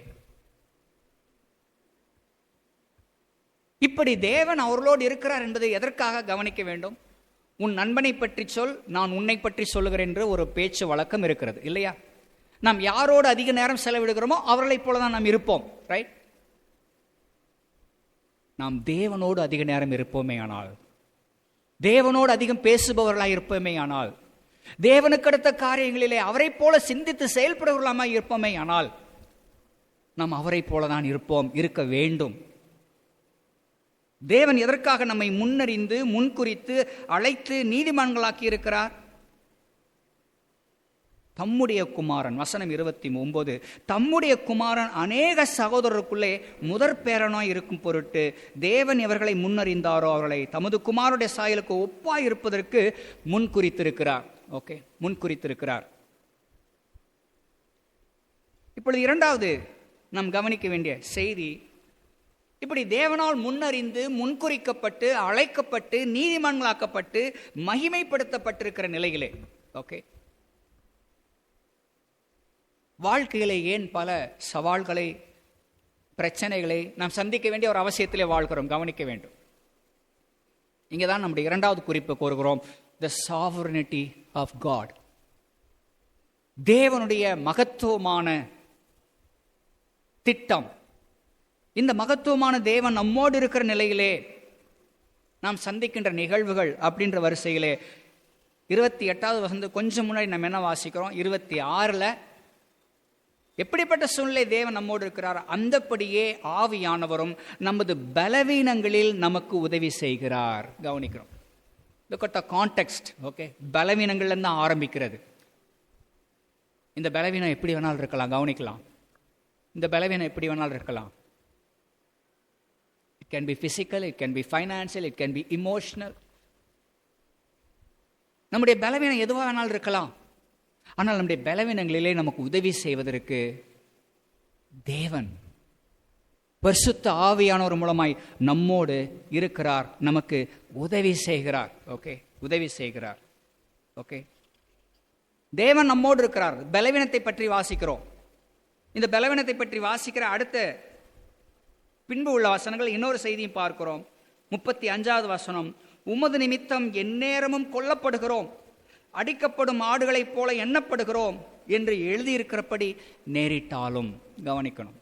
இப்படி தேவன் அவர்களோடு இருக்கிறார் என்பதை எதற்காக கவனிக்க வேண்டும்? உன் நண்பனை பற்றி சொல், நான் உன்னை பற்றி சொல்லுகிறேன் என்று ஒரு பேச்சு வழக்கம் இருக்கிறது இல்லையா? நாம் யாரோடு அதிக நேரம் செலவிடுகிறோமோ அவர்களைப் போலதான் நாம் இருப்போம். ரைட்? நாம் தேவனோடு அதிக நேரம் இருப்போமே ஆனால், தேவனோடு அதிகம் பேசுபவர்களாக இருப்போமே ஆனால், தேவனுக்கு அடுத்த காரியங்களிலே அவரை போல சிந்தித்து செயல்படுவர்களாக இருப்போமே ஆனால், நாம் அவரை போலதான் இருப்போம், இருக்க வேண்டும். தேவன் எதற்காக நம்மை முன்னறிந்து முன்குறித்து அழைத்து நீதிமான்களாக்கி இருக்கிறார்? தம்முடைய குமாரன், வசனம் 29, தம்முடைய குமாரன் அநேக சகோதரருக்குள்ளே முதற் பேரனாய் இருக்கும் பொருட்டு தேவன் எவர்களை முன்னறிந்தாரோ அவர்களை தமது குமாரனுடைய சாயலுக்கு ஒப்பாய் இருப்பதற்கு முன்குறித்திருக்கிறார். ஓகே, முன்குறித்திருக்கிறார். இப்பொழுது இரண்டாவது நாம் கவனிக்க வேண்டிய செய்தி, இப்படி தேவனால் முன்னறிந்து முன்குறிக்கப்பட்டு அழைக்கப்பட்டு நீதிமான்களாக்கப்பட்டு மகிமைப்படுத்தப்பட்டிருக்கிற நிலையிலே, ஓகே, வாழ்க்கையிலே ஏன் பல சவால்களை பிரச்சனைகளை நாம் சந்திக்க வேண்டிய ஒரு அவசியத்திலே வாழ்கிறோம்? கவனிக்க வேண்டும். இங்கேதான் நம்முடைய இரண்டாவது குறிப்பை கூறுகிறோம், the sovereignty of God. தேவனுடைய மகத்துவமான திட்டம். இந்த மகத்துவமான தேவன் நம்மோடு இருக்கிற நிலையிலே நாம் சந்திக்கின்ற நிகழ்வுகள் அப்படின்ற வரிசையிலே 28வது வசனம் கொஞ்சம் முன்னாடி நம்ம என்ன வாசிக்கிறோம்? 26ல் எப்படிப்பட்ட சூழ்நிலை தேவன் நம்மோடு இருக்கிறார்? அந்தப்படியே ஆவியானவரும் நமது பலவீனங்களில் நமக்கு உதவி செய்கிறார். கவனிக்கிறோம். Look at the context. Okay, பலவீனங்கள்ல இருந்து ஆரம்பிக்கிறது. இந்த பலவீனம் எப்படி வேணாலும் இருக்கலாம். கவனிக்கலாம். இந்த பலவீனம் எப்படி வேணாலும் இருக்கலாம். It can be physical, it can be financial, it can be emotional. நம்முடைய பலவீனம் எதுவாக வேணாலும் இருக்கலாம். ஆனால் நம்முடைய பலவீனங்களிலே நமக்கு உதவி செய்வதற்கு தேவன் பரிசுத்த ஆவியானவர் மூலமாய் நம்மோடு இருக்கிறார், நமக்கு உதவி செய்கிறார். ஓகே, உதவி செய்கிறார். ஓகே, தேவன் நம்மோடு இருக்கிறார். பலவீனத்தை பற்றி வாசிக்கிறோம். இந்த பலவீனத்தை பற்றி வாசிக்கிற அடுத்த பின்பு உள்ள வசனங்கள் இன்னொரு செய்தியும் பார்க்கிறோம். 35வது வசனம், உமது நிமித்தம் எந்நேரமும் கொல்லப்படுகிறோம், அடிக்கப்படும் ஆடுகளைப் போல எண்ணப்படுகிறோம் என்று எழுதியிருக்கிறபடி நேரிட்டாலும். கவனிக்கணும்.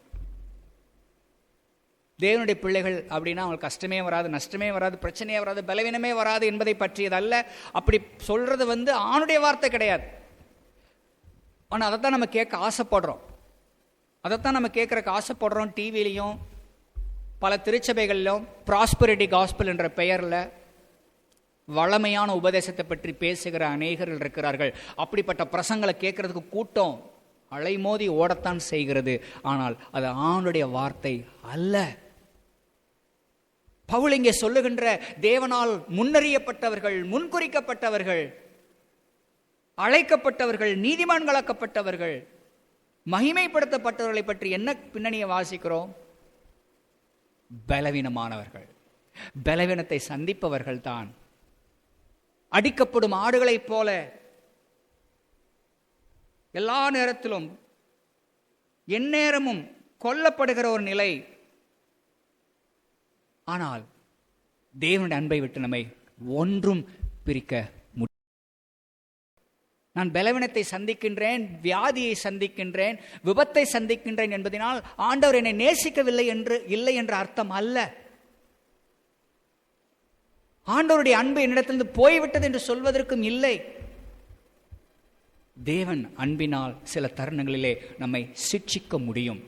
தேவனுடைய பிள்ளைகள் அப்படின்னா அவங்களுக்கு கஷ்டமே வராது, நஷ்டமே வராது, பிரச்சனையே வராது, பலவீனமே வராது என்பதை பற்றியதல்ல. அப்படி சொல்றது ஆணுடைய வார்த்தை கிடையாது. ஆனால் அதைத்தான் நம்ம கேட்க ஆசைப்படுறோம். அதைத்தான் நம்ம கேட்கறக்கு ஆசைப்படுறோம். டிவிலையும் பல திருச்சபைகளிலும் ப்ராஸ்பரிட்டி காஸ்பல் என்ற பெயரில் வளமையான உபதேசத்தை பற்றி பேசுகிற அநேகர்கள் இருக்கிறார்கள். அப்படிப்பட்ட பிரசங்களை கேட்கறதுக்கு கூட்டம் அலைமோதி ஓடத்தான் செய்கிறது. ஆனால் அது ஆணுடைய வார்த்தை அல்ல. பவுல் இங்கே சொல்லுகின்ற தேவனால் முன்னறியப்பட்டவர்கள், முன்குறிக்கப்பட்டவர்கள், அழைக்கப்பட்டவர்கள், நீதிமான்களாக்கப்பட்டவர்கள், மகிமைப்படுத்தப்பட்டவர்களை பற்றி என்ன பின்னணியை வாசிக்கிறோம்? பலவீனமானவர்கள், பலவீனத்தை சந்திப்பவர்கள் தான். அடிக்கப்படும் ஆடுகளைப் போல எல்லா நேரத்திலும் எந்நேரமும் கொல்லப்படுகிற ஒரு நிலை. ஆனால் தேவனுடைய அன்பை விட்டு நம்மை ஒன்றும் பிரிக்க முடியும். நான் பலவீனத்தை சந்திக்கின்றேன், வியாதியை சந்திக்கின்றேன், விபத்தை சந்திக்கின்றேன் என்பதனால் ஆண்டவர் என்னை நேசிக்கவில்லை என்று இல்லை என்ற அர்த்தம் அல்ல. ஆண்டவருடைய அன்பு என்னிடத்திலிருந்து போய்விட்டது என்று சொல்வதற்கும் இல்லை. தேவன் அன்பினால் சில தருணங்களிலே நம்மை சிட்சிக்க முடியும்.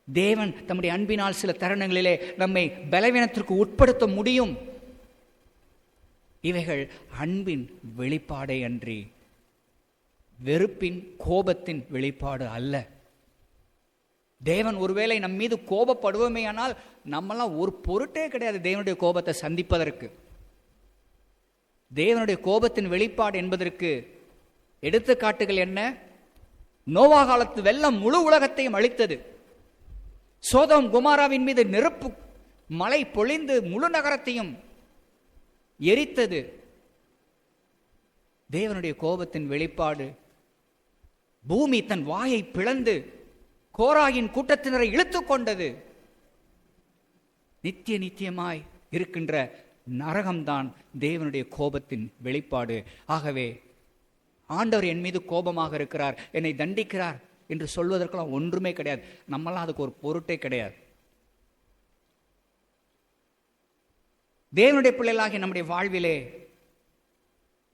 தேவன் தம்முடைய அன்பினால் சில தருணங்களிலே நம்மை பலவீனத்திற்கு உட்படுத்த முடியும். இவைகள் அன்பின் வெளிப்பாடே அன்றி வெறுப்பின், கோபத்தின் வெளிப்பாடு அல்ல. தேவன் ஒருவேளை நம் மீது கோபப்படுவோமேயானால் நம்மெல்லாம் ஒரு பொருட்டே கிடையாது தேவனுடைய கோபத்தை சந்திப்பதற்கு. தேவனுடைய கோபத்தின் வெளிப்பாடு என்பதற்கு எடுத்துக்காட்டுகள் என்ன? நோவா காலத்து வெள்ளம் முழு உலகத்தையும் அழித்தது. சோதோம் குமாராவின் மீது நெருப்பு மழை பொழிந்து முழு நகரத்தையும் எரித்தது. தேவனுடைய கோபத்தின் வெளிப்பாடு. பூமி தன் வாயை பிளந்து கோராகின் கூட்டத்தினரை இழுத்துக் கொண்டது. நித்திய நித்தியமாய் இருக்கின்ற நரகம்தான் தேவனுடைய கோபத்தின் வெளிப்பாடு. ஆகவே ஆண்டவர் என் மீது கோபமாக இருக்கிறார், என்னை தண்டிக்கிறார் என்று சொல்வதற்கெல்லாம் ஒன்றுமே கிடையாது. நம்மளாம் அதுக்கு ஒரு பொருட்டே கிடையாது. தேவனுடைய பிள்ளைகளாகிய நம்முடைய வாழ்விலே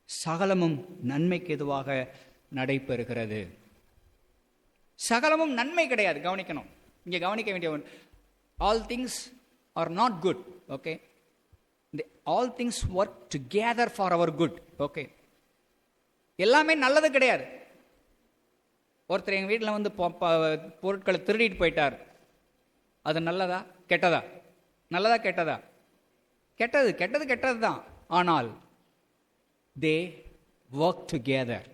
சகலமும் நன்மைக்கு எதுவாக நடைபெறுகிறது. சகலமும் நன்மை கிடையாது. கவனிக்கணும், இங்கே கவனிக்க வேண்டிய ஒன்று. All things are not good. Okay, all things work together for our good. Okay, எல்லாமே நல்லது கிடையாது. ஒருத்தர் எங்கள் வீட்டில் வந்து பொருட்களை திருடிட்டு போயிட்டார். அது நல்லதா கெட்டதா? நல்லதா கெட்டதா? கெட்டது. கெட்டது கெட்டது தான். ஆனால் தே ஒர்க் டுகெதர்.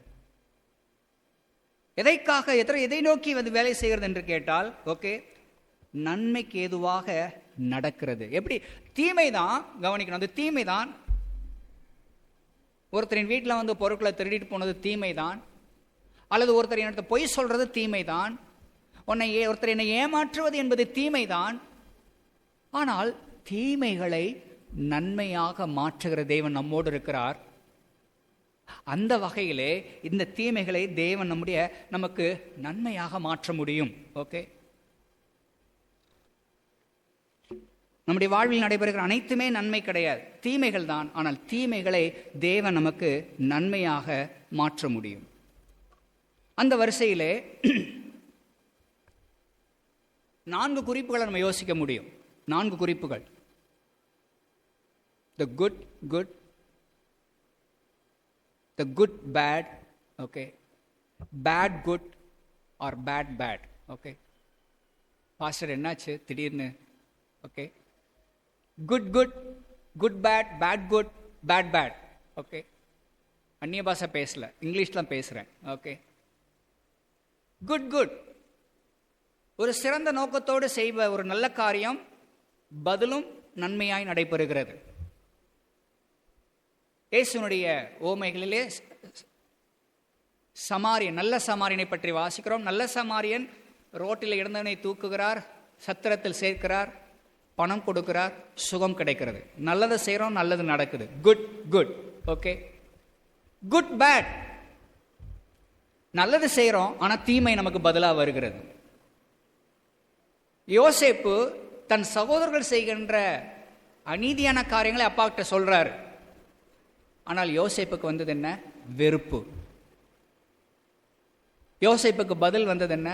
எதைக்காக, எதை நோக்கி வந்து வேலை செய்கிறது என்று கேட்டால், ஓகே, நன்மைக்கு ஏதுவாக நடக்கிறது. எப்படி? தீமை தான். கவனிக்கணும், அந்த தீமை தான். ஒருத்தரின் வீட்டில் வந்து பொருட்களை திருடிட்டு போனது தீமை தான். அல்லது ஒருத்தர் என்னிடத்த பொய் சொல்றது தீமை தான். ஒருத்தர் என்னை ஏமாற்றுவது என்பது தீமை தான். ஆனால் தீமைகளை நன்மையாக மாற்றுகிற தேவன் நம்மோடு இருக்கிறார். அந்த வகையிலே இந்த தீமைகளை தேவன் நமக்கு நன்மையாக மாற்ற முடியும். ஓகே, நம்முடைய வாழ்வில் நடைபெறுகிற அனைத்துமே நன்மை கிடையாது, தீமைகள் தான். ஆனால் தீமைகளை தேவன் நமக்கு நன்மையாக மாற்ற முடியும். அந்த வரிசையிலே 4 குறிப்புகளை நம்ம யோசிக்க முடியும். 4 குறிப்புகள். The good, the good, bad, okay, bad, good or bad, bad. Okay, pastor என்னாச்சு திடீர்னு? Okay, good, bad, bad, good, bad, bad. Okay, அந்நிய பாஷை பேசல, இங்கிலீஷ்லாம் பேசுகிறேன். Okay, good. ஒரு சிறந்த நோக்கத்தோடு செய்வ ஒரு நல்ல காரியம் பதிலும் நன்மையாய் நடைபெறுகிறது. இயேசுனுடைய ஓமைகளிலே நல்ல சமாரியனை பற்றி வாசிக்கிறோம். நல்ல சமாரியன் ரோட்டில் இருந்தவனை தூக்குகிறார், சத்திரத்தில் சேர்க்கிறார், பணம் கொடுக்கிறார், சுகம் கிடைக்கிறது. நல்லதை செய்கிறோம், நல்லது நடக்குது. குட். Okay, good bad. நல்லது செய்கிறோம், ஆனால் தீமை நமக்கு பதிலாக வருகிறது. யோசேப்பு தன் சகோதரர்கள் செய்கின்ற அநீதியான காரியங்களை அப்பா கிட்ட சொல்றாரு. ஆனால் யோசேப்புக்கு வந்தது என்ன? வெறுப்பு. யோசேப்புக்கு பதில் வந்தது என்ன?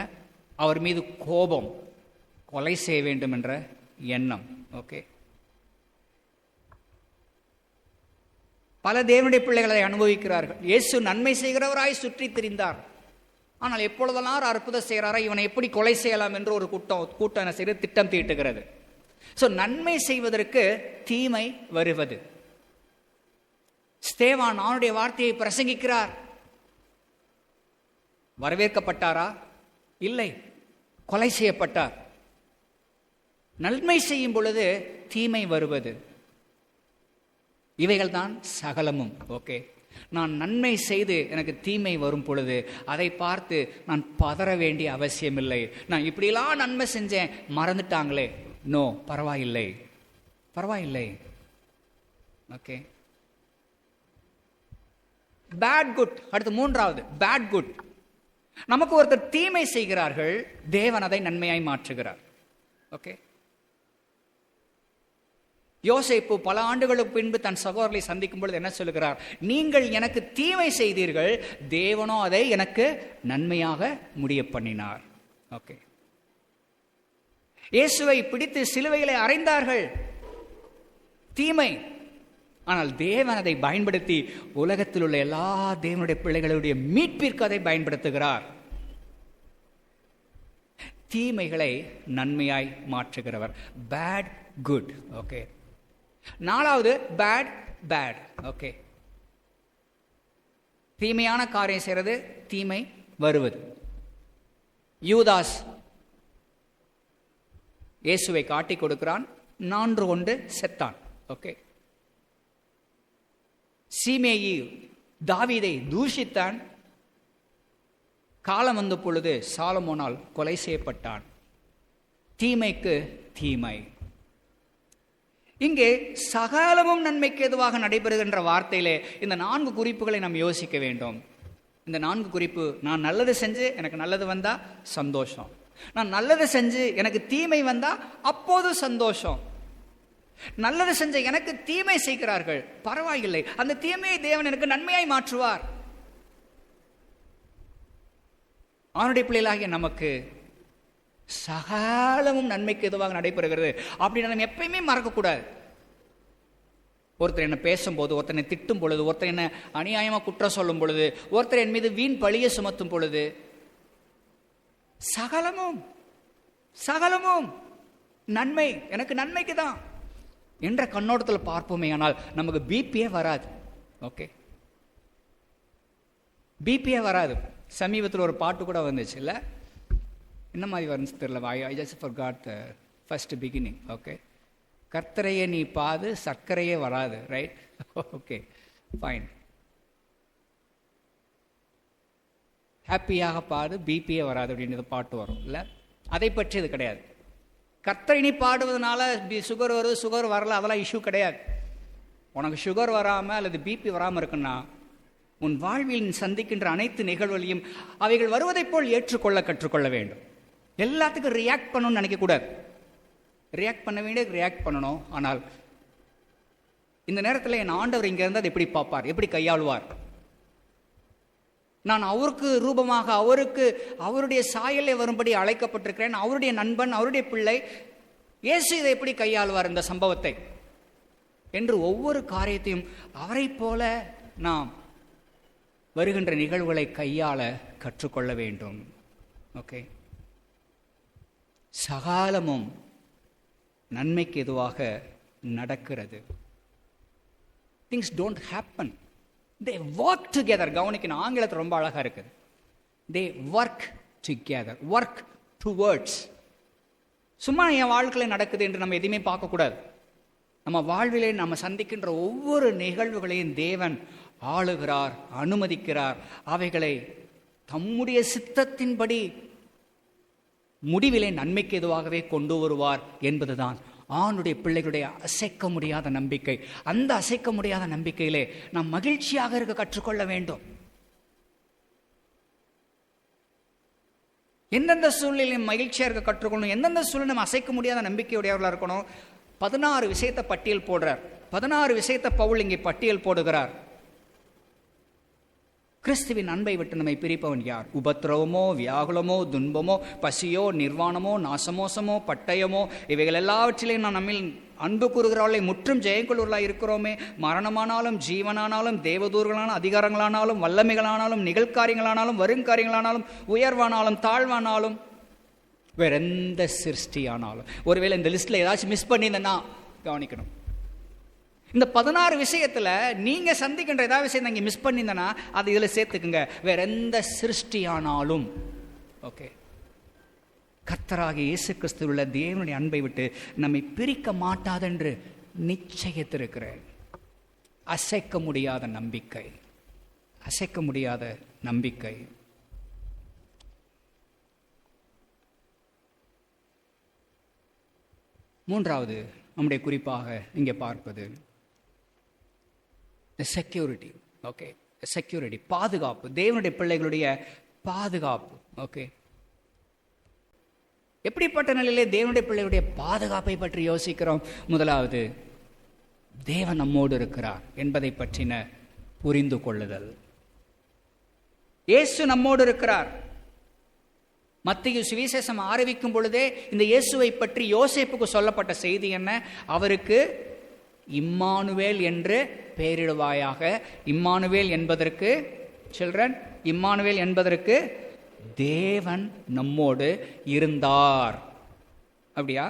அவர் மீது கோபம், கொலை செய்ய வேண்டும் என்ற எண்ணம். ஓகே, பல தேவனுடைய பிள்ளைகளை அனுபவிக்கிறார்கள். இயேசு நன்மை செய்கிறவராய் சுற்றி திரிந்தார். ஆனால் எப்பொழுதெல்லாம் அற்புதம் செய்கிறாரா, இவனை எப்படி கொலை செய்யலாம் என்று ஒரு கூட்டம் செய்து திட்டம் தீட்டுகிறது. ஸோ நன்மை செய்வதற்கு தீமை வருவது. ஸ்தேவான் அவனுடைய வார்த்தையை பிரசங்கிக்கிறார். வரவேற்கப்பட்டாரா? இல்லை, கொலை செய்யப்பட்டார். நன்மை செய்யும் பொழுது தீமை வருவது. இவைகள் தான் சகலமும். ஓகே, நான் நன்மை செய்து எனக்கு தீமை வரும் பொழுது அதை பார்த்து நான் பதற வேண்டிய அவசியமில்லை. நான் இப்படிலாம் நன்மை செஞ்சேன், மறந்துட்டாங்களே. நோ, பரவாயில்லை. Okay, bad good. அடுத்து 3வது பேட் குட். நமக்கு ஒருத்தர் தீமை செய்கிறார்கள், தேவன் அதை நன்மையாய் மாற்றுகிறார். ஓகே, யோசேப்பு பல ஆண்டுகளுக்கு பின்பு தன் சகோதரர்களை சந்திக்கும் பொழுது என்ன சொல்லுகிறார்? நீங்கள் எனக்கு தீமை செய்தீர்கள், தேவனோ அதை எனக்கு நன்மையாக முடிய பண்ணினார். ஓகே, இயேசுவை பிடித்து சிலுவையிலே அறைந்தார்கள், தீமை. ஆனால் தேவன் அதை பயன்படுத்தி உலகத்தில் உள்ள எல்லா தேவனுடைய பிள்ளைகளுடைய மீட்பிற்கு அதை பயன்படுத்துகிறார். தீமைகளை நன்மையாய் மாற்றுகிறவர். Bad good. ஓகே. நாலாவது பேட் பேட். ஓகே. தீமையான காரியம் செய்யறது, தீமை வருவது. யூதாஸ் இயேசுவை காட்டி கொடுக்கிறான், 4 கொண்டு செத்தான். ஓகே. சீமேயி தாவீதை தூஷித்தான், காலம் வந்த பொழுது சாலமோனால் கொலை செய்யப்பட்டான். தீமைக்கு தீமை. இங்கே சகலமும் நன்மைக்கு எதுவாக நடைபெறுகின்ற வார்த்தையிலே இந்த 4 குறிப்புகளை நாம் யோசிக்க வேண்டும். இந்த 4 குறிப்பு, நான் நல்லது செஞ்சு எனக்கு நல்லது வந்தா சந்தோஷம், நான் நல்லது செஞ்சு எனக்கு தீமை வந்தா அப்போது சந்தோஷம், நல்லது செஞ்ச எனக்கு தீமை செய்கிறார்கள் பரவாயில்லை, அந்த தீமையை தேவன் எனக்கு நன்மையாய் மாற்றுவார். அவனுடைய பிள்ளைகளாகிய நமக்கு சகலமும் நன்மைக்கு எதுவாக நடைபெறுகிறது அப்படின்னு நம்ம எப்பயுமே மறக்கக்கூடாது. ஒருத்தர் என்ன பேசும்போது, ஒருத்தர் என்ன திட்டும் பொழுது, ஒருத்தர் என்ன அநியாயமா குற்றம் சொல்லும் பொழுது, ஒருத்தர் என் மீது வீண் பழியை சுமத்தும் பொழுது, சகலமும் சகலமும் நன்மை, எனக்கு நன்மைக்கு தான் என்ற கண்ணோட்டத்தில் பார்ப்போமே, ஆனால் நமக்கு பிபியே வராது. ஓகே, பிபியே வராது. சமீபத்தில் ஒரு பாட்டு கூட வந்துச்சு இல்லை, என்ன மாதிரி வரும்னு தெரியல. I just forgot the first beginning. Okay, கர்த்தரையே நீ பாது சர்க்கரையே வராது. ரைட்? Okay, fine. ஹாப்பியாக பாடு பிபியே வராது அப்படின்றது பாட்டு வரும் இல்லை, அதை பற்றி இது கிடையாது. கர்த்தரை நீ பாடுவதனால சுகர் வருது சுகர் வரல அதெல்லாம் இஷ்யூ கிடையாது. உனக்கு சுகர் வராமல் அல்லது பிபி வராமல் இருக்குன்னா உன் வாழ்வில் சந்திக்கின்ற அனைத்து நிகழ்வுகளையும் அவைகள் வருவதைப் போல் ஏற்றுக்கொள்ள கற்றுக்கொள்ள வேண்டும். எல்லாத்துக்கும் ரியாக்ட் பண்ணணும்னு நினைக்கக்கூடாது. ரியாக்ட் பண்ண வேண்டிய ரியாக்ட் பண்ணணும். ஆனால் இந்த நேரத்தில் என் ஆண்டவர் இங்கே இருந்தால் எப்படி பார்ப்பார், எப்படி கையாளுவார்? நான் அவருக்கு ரூபமாக, அவருக்கு அவருடைய சாயலை வரும்படி அழைக்கப்பட்டிருக்கிறேன், அவருடைய நண்பன், அவருடைய பிள்ளை. இயேசு இதை எப்படி கையாளுவார் இந்த சம்பவத்தை என்று ஒவ்வொரு காரியத்தையும் அவரை போல நாம் வருகின்ற நிகழ்வுகளை கையாள கற்றுக்கொள்ள வேண்டும். ஓகே, சகாலமும் நன்மைக்கு எதுவாக நடக்கிறது. Things don't happen, they work together. கவனிக்கணும், ஆங்கிலத்தில் ரொம்ப அழகா இருக்குது. they work together, work towards. சும்மா என் வாழ்க்கையில் நடக்குது என்று நம்ம எதையுமே பார்க்கக்கூடாது. நம்ம வாழ்விலே நம்ம சந்திக்கின்ற ஒவ்வொரு நிகழ்வுகளையும் தேவன் ஆளுகிறார், அனுமதிக்கிறார். அவைகளை தம்முடைய சித்தத்தின்படி முடிவிலே நன்மைக்கு எதுவாகவே கொண்டு வருவார் என்பதுதான் ஆணுடைய பிள்ளைகளுடைய அசைக்க முடியாத நம்பிக்கை. அந்த அசைக்க முடியாத நம்பிக்கையிலே நாம் மகிழ்ச்சியாக இருக்க கற்றுக்கொள்ள வேண்டும். எந்தெந்த சூழ்நிலையும் மகிழ்ச்சியாக இருக்க கற்றுக்கொள்ளணும், எந்தெந்த சூழ்நிலை நம்ம அசைக்க முடியாத நம்பிக்கையுடையவர்களாக இருக்கணும். 16 விஷயத்தை பட்டியல் போடுறார். 16 விஷயத்தை பவுல் இங்கே பட்டியல் போடுகிறார். கிறிஸ்துவின் அன்பை விட்டு நம்மை பிரிப்பவன் யார்? உபத்திரவமோ, வியாகுலமோ, துன்பமோ, பசியோ, நிர்வாணமோ, நாசமோசமோ, பட்டயமோ, இவைகள் எல்லாவற்றிலையும் நாம் நம்மில் அன்பு கூறுகிறவர்களை முற்றும் ஜெயங்கொள்வர்களாக இருக்கிறோமே. மரணமானாலும் ஜீவனானாலும் தேவதூர்களான அதிகாரங்களானாலும் வல்லமைகளானாலும் நிகழ்காரியங்களானாலும் வருங்காரியங்களானாலும் உயர்வானாலும் தாழ்வானாலும் வேற எந்த சிருஷ்டியானாலும். ஒருவேளை இந்த லிஸ்ட்ல ஏதாச்சும் மிஸ் பண்ணியிருந்தேன்னா கவனிக்கணும். இந்த 16 விஷயத்துல நீங்க சந்திக்கின்ற ஏதாவது விஷயம் நீங்க மிஸ் பண்ணியிருந்தனா அது இதுல சேர்த்துக்குங்க. வேற எந்த சிருஷ்டியானாலும். ஓகே, கர்த்தராகிய இயேசு கிறிஸ்துவில் உள்ள தேவனுடைய அன்பை விட்டு நம்மை பிரிக்க மாட்டாதென்று நிச்சயித்திருக்கிறேன். அசைக்க முடியாத நம்பிக்கை, அசைக்க முடியாத நம்பிக்கை. மூன்றாவது நம்முடைய குறிப்பாக இங்கே பார்ப்பது செக்யூரிட்டி. ஓகே, செக்யூரிட்டி, பாதுகாப்பு, தேவனுடைய பிள்ளைகளுடைய பாதுகாப்பு. ஓகே, எப்படிப்பட்ட நிலையிலே தேவனுடைய பிள்ளைகளுடைய பாதுகாப்பை பற்றி யோசிக்கிறோம்? முதலாவது, தேவன் நம்மோடு இருக்கிறார் என்பதை பற்றின புரிந்து கொள்ளுதல். இயேசு நம்மோடு இருக்கிறார். மத்தேயு சுவிசேஷம் ஆரம்பிக்கும் பொழுதே இந்த இயேசுவை பற்றி யோசேப்புக்கு சொல்லப்பட்ட செய்தி என்ன? அவருக்கு இம்மானுவேல் என்று பெயரிடுவாயாக. இம்மானுவேல் என்பதற்கு சில்ட்ரன், இம்மானுவேல் என்பதற்கு தேவன் நம்மோடு இருந்தார். அப்படியா?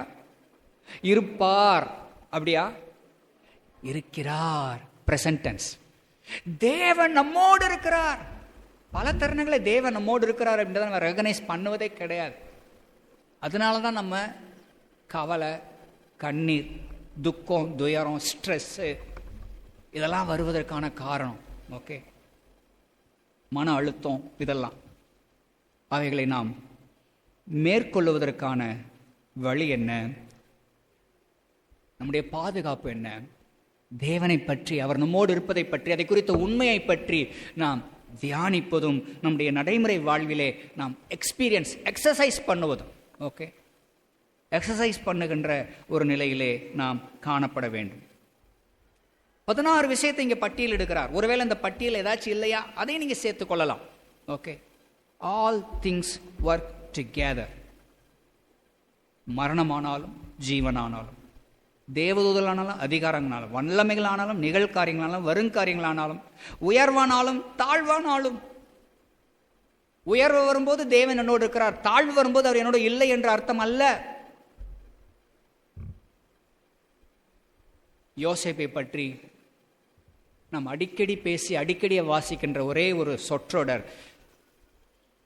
இருப்பார். அப்படியா? இருக்கிறார். Present tense. தேவன் நம்மோடு இருக்கிறார். பல தருணங்களை தேவன் நம்மோடு இருக்கிறார் அப்படின்றத நம்ம ரெகனைஸ் பண்ணுவதே கிடையாது. அதனால தான் நம்ம கவலை, கண்ணீர், துக்கம், துயரம், ஸ்ட்ரெஸ்ஸு இதெல்லாம் வருவதற்கான காரணம். ஓகே, மன அழுத்தம், இதெல்லாம் அவைகளை நாம் மேற்கொள்வதற்கான வழி என்ன? நம்முடைய பாதுகாப்பு என்ன? தேவனை பற்றி, அவர் நம்மோடு இருப்பதை பற்றி, அதை குறித்த உண்மையை பற்றி நாம் தியானிப்பதும் நம்முடைய நடைமுறை வாழ்விலே நாம் எக்ஸசைஸ் பண்ணுவதும். ஓகே, எக்ஸசைஸ் பண்ணுகின்ற ஒரு நிலையிலே நாம் காணப்பட வேண்டும். 16 விஷயத்தை இங்கே பட்டியல் எடுக்கிறார். ஒருவேளை இந்த பட்டியல் ஏதாச்சும் இல்லையா, அதை நீங்க சேர்த்துக் கொள்ளலாம். Okay, all things work together. மரணமானாலும் ஜீவனானாலும், தேவதூதலானாலும் அதிகாரங்களானாலும், வல்லமைகளானாலும் நிகழ்காரியங்களானாலும் வருங்காரியங்களானாலும், உயர்வானாலும் தாழ்வானாலும். உயர்வு வரும்போது தேவன் என்னோடு இருக்கிறார், தாழ்வு வரும்போது அவர் என்னோடு இல்லை என்ற அர்த்தம் அல்ல. யோசேப்பை பற்றி நாம் அடிக்கடி பேசி அடிக்கடி வாசிக்கின்ற ஒரே ஒரு சொற்றொடர்,